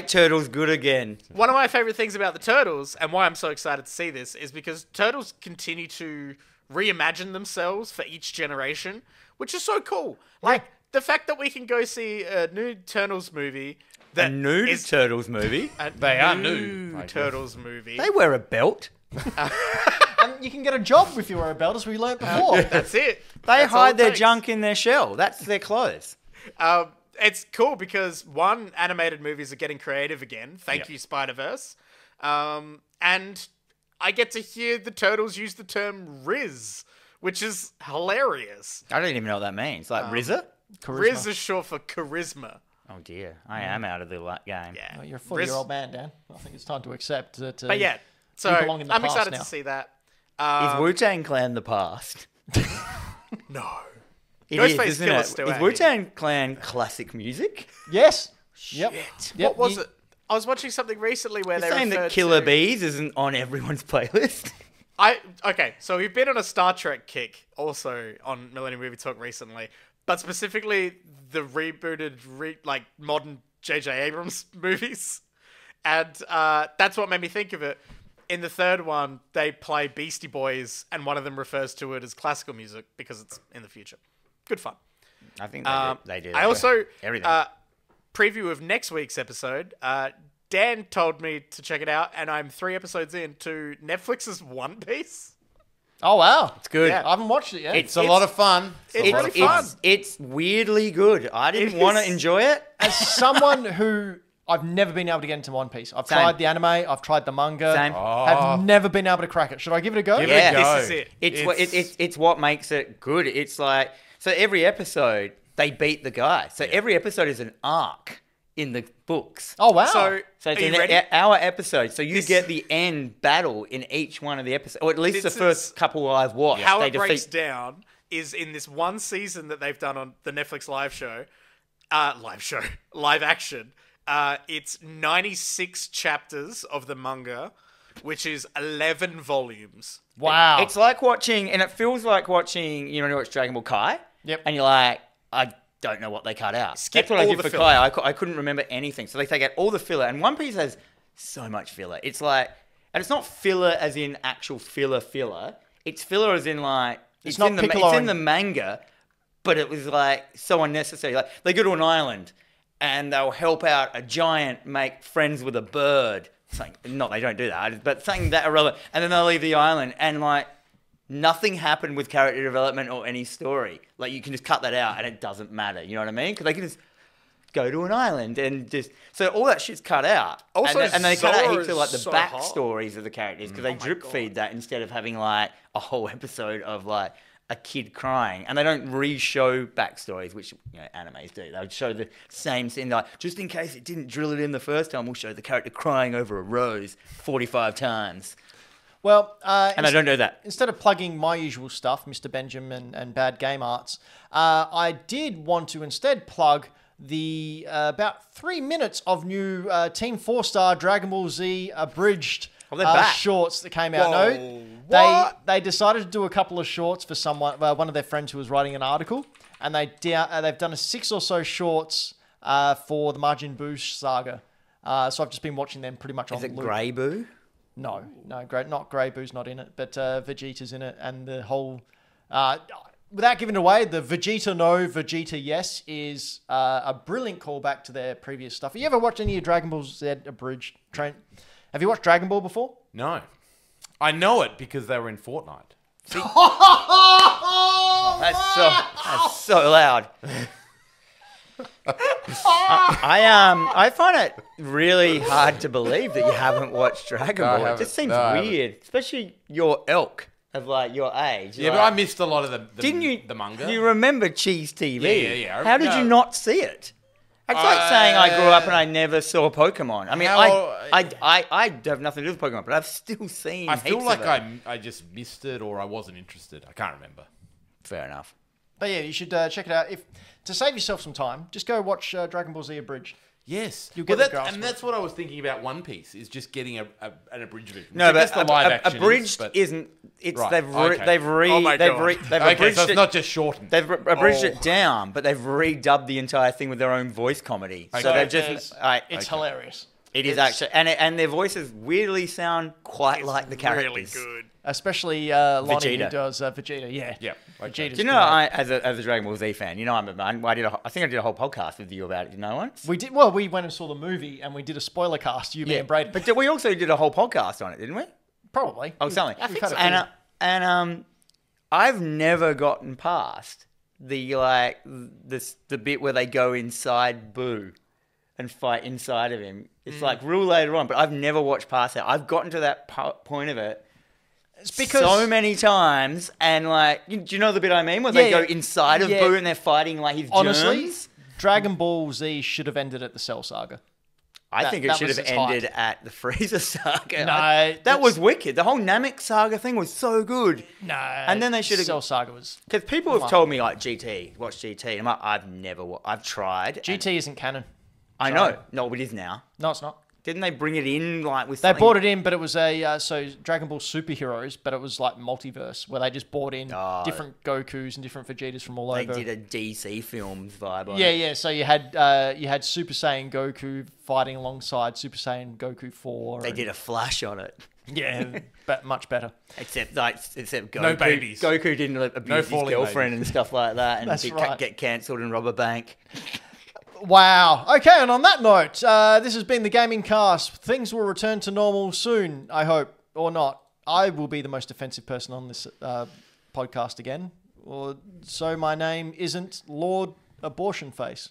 turtles good again. One of my favorite things about the Turtles, and why I'm so excited to see this, is because Turtles continue to reimagine themselves for each generation, which is so cool. Like, the fact that we can go see a new Turtles movie. A nude Turtles movie? They are new. Turtles movie. They wear a belt. And you can get a job if you wear a belt, as we learnt before. That's it. They That's all hide it their takes. junk in their shell. That's their clothes. It's cool because, one, animated movies are getting creative again. Thank you, Spider-Verse. And I get to hear the Turtles use the term Riz, which is hilarious. I don't even know what that means. Like RZA? Riz is short for charisma. Oh dear, I am out of the game. Yeah. Well, you're a 40-year-old man, Dan. I think it's time to accept that. But yeah, so you belong in the I'm past excited now. to see that. Is Wu-Tang Clan the past? No. It Ghostface is, isn't Killer's it? still Is out Wu-Tang Clan classic music? Yes. Yep. What was it? I was watching something recently where You're they saying that referred Killer to... Bees isn't on everyone's playlist? Okay, so we've been on a Star Trek kick also on Millennium Movie Talk recently, but specifically the rebooted, modern J.J. Abrams movies. And that's what made me think of it. In the third one, they play Beastie Boys, and one of them refers to it as classical music because it's in the future. Good fun. I think they do. I also, everything. preview of next week's episode, Dan told me to check it out, and I'm 3 episodes into Netflix's One Piece. Oh, wow. It's good. Yeah. I haven't watched it yet. It's a lot of fun. It's really fun. It's weirdly good. I didn't want to enjoy it. As someone who... I've never been able to get into One Piece. I've Same. tried the anime. I've tried the manga. Same. Have never been able to crack it. Should I give it a go? Give Yeah. it a go. This is it. It's what makes it good. It's like, so every episode they beat the guy. So every episode is an arc in the books. Oh, wow. So it's are you an ready? hour episode. So you get the end battle in each one of the episodes, or at least This the first is couple I've watched. How they it breaks defeat. down is in this one season that they've done on the Netflix live action. It's 96 chapters of the manga, which is 11 volumes. Wow. It's like watching, and it feels like watching. You know, watch Dragon Ball Kai. Yep. And you're like, I don't know what they cut out. Skip That's what I all did the for filler. Kai. I couldn't remember anything. So they take out all the filler, and One Piece has so much filler. It's like, and it's not filler as in actual filler. It's filler as in like it's not in the Piccolo it's in the manga, but it was like so unnecessary. Like they go to an island and they'll help out a giant, make friends with a bird. They don't do that, but something that irrelevant. And then they'll leave the island and like nothing happened with character development or any story. Like you can just cut that out and it doesn't matter. You know what I mean? Because they can just go to an island and just so all that shit's cut out. Also, and they cut out Zoro heaps of like the is so hot. backstories of the characters because they drip feed that instead of having like a whole episode of like a kid crying, and they don't re-show backstories, which animes do. They would show the same scene, like just in case it didn't drill it in the first time, we'll show the character crying over a rose 45 times. Well, And I don't do that. Instead of plugging my usual stuff, Mr. Benjamin and Bad Game Arts, I did want to instead plug the about 3 minutes of new Team 4-Star Dragon Ball Z abridged they're back. shorts that came out. Whoa, No, what? they decided to do a couple of shorts for someone, one of their friends who was writing an article, and they've done a 6 or so shorts for the Majin Buu saga. So I've just been watching them pretty much on Is it loop. Grey Boo? No, not Grey Boo's not in it, but Vegeta's in it, and the whole. Without giving away, the Vegeta no, Vegeta yes is a brilliant callback to their previous stuff. Have you ever watched any of Dragon Ball Z abridged, Trent? Have you watched Dragon Ball before? No. I know it because they were in Fortnite. That's so loud. I find it really hard to believe that you haven't watched Dragon Ball. It haven't. just seems No, I haven't. weird, especially your ilk of like your age. Yeah, Like, but I missed a lot of the didn't you? the manga. You remember Cheese TV? Yeah. How did No. you not see it? It's like saying I grew up and I never saw Pokemon. I mean, I have nothing to do with Pokemon, but I've still seen. I feel heaps like of it. I just missed it or I wasn't interested. I can't remember. Fair enough. But yeah, you should check it out. To save yourself some time, just go watch Dragon Ball Z Abridged. Yes, You'll get the grasp and of it. that's what I was thinking about One Piece is just getting an abridged version. No, Which I guess but the live action abridged but- isn't. It's Right, they've okay. they've Oh my God. Okay, abridged so it's it. not just shortened. They've abridged it down, but they've redubbed the entire thing with their own voice comedy. So Okay. they've just. It's hilarious. It is actually, and their voices weirdly sound quite like the characters. Really good. Especially Lonnie Vegeta. who does Vegeta. Yeah. Yeah, okay. Vegeta's Do you know, great. as a Dragon Ball Z fan, you know, I think I did a whole podcast with you about it. Did you know once? We did. Well, we went and saw the movie and we did a spoiler cast. Me, and Brayden. But we also did a whole podcast on it, didn't we? Probably. Oh, something. We've had a few. And I've never gotten past the bit where they go inside Boo and fight inside of him. It's like real later on, but I've never watched past that. I've gotten to that point of it It's because so many times, and like, do you know the bit I mean? Where they go inside of Boo and they're fighting like his honestly, germs? Dragon Ball Z should have ended at the Cell Saga. I think it that should was have its ended height. at the Frieza saga. No, that was wicked. The whole Namek saga thing was so good. No. And then they should have. Cell Saga was. Because people have told me like watch GT. And I'm like, I've tried. GT isn't canon. I know. No, it is now. No, it's not. Didn't they bring it in like with? They something? brought it in, but it was so Dragon Ball Superheroes, but it was like multiverse where they just brought in different Gokus and different Vegetas from all They over. did a DC Films vibe. On Yeah, it. yeah. So you had Super Saiyan Goku fighting alongside Super Saiyan Goku 4. They did a Flash on it. Yeah, but much better. Except Goku. No babies. Goku didn't abuse his falling girlfriend babies. and stuff like that, and That's right. get cancelled and rob a bank. Wow. Okay, and on that note, this has been the Gaming Cast. Things will return to normal soon, I hope, or not. I will be the most offensive person on this podcast again. Or so my name isn't Lord Abortion Face.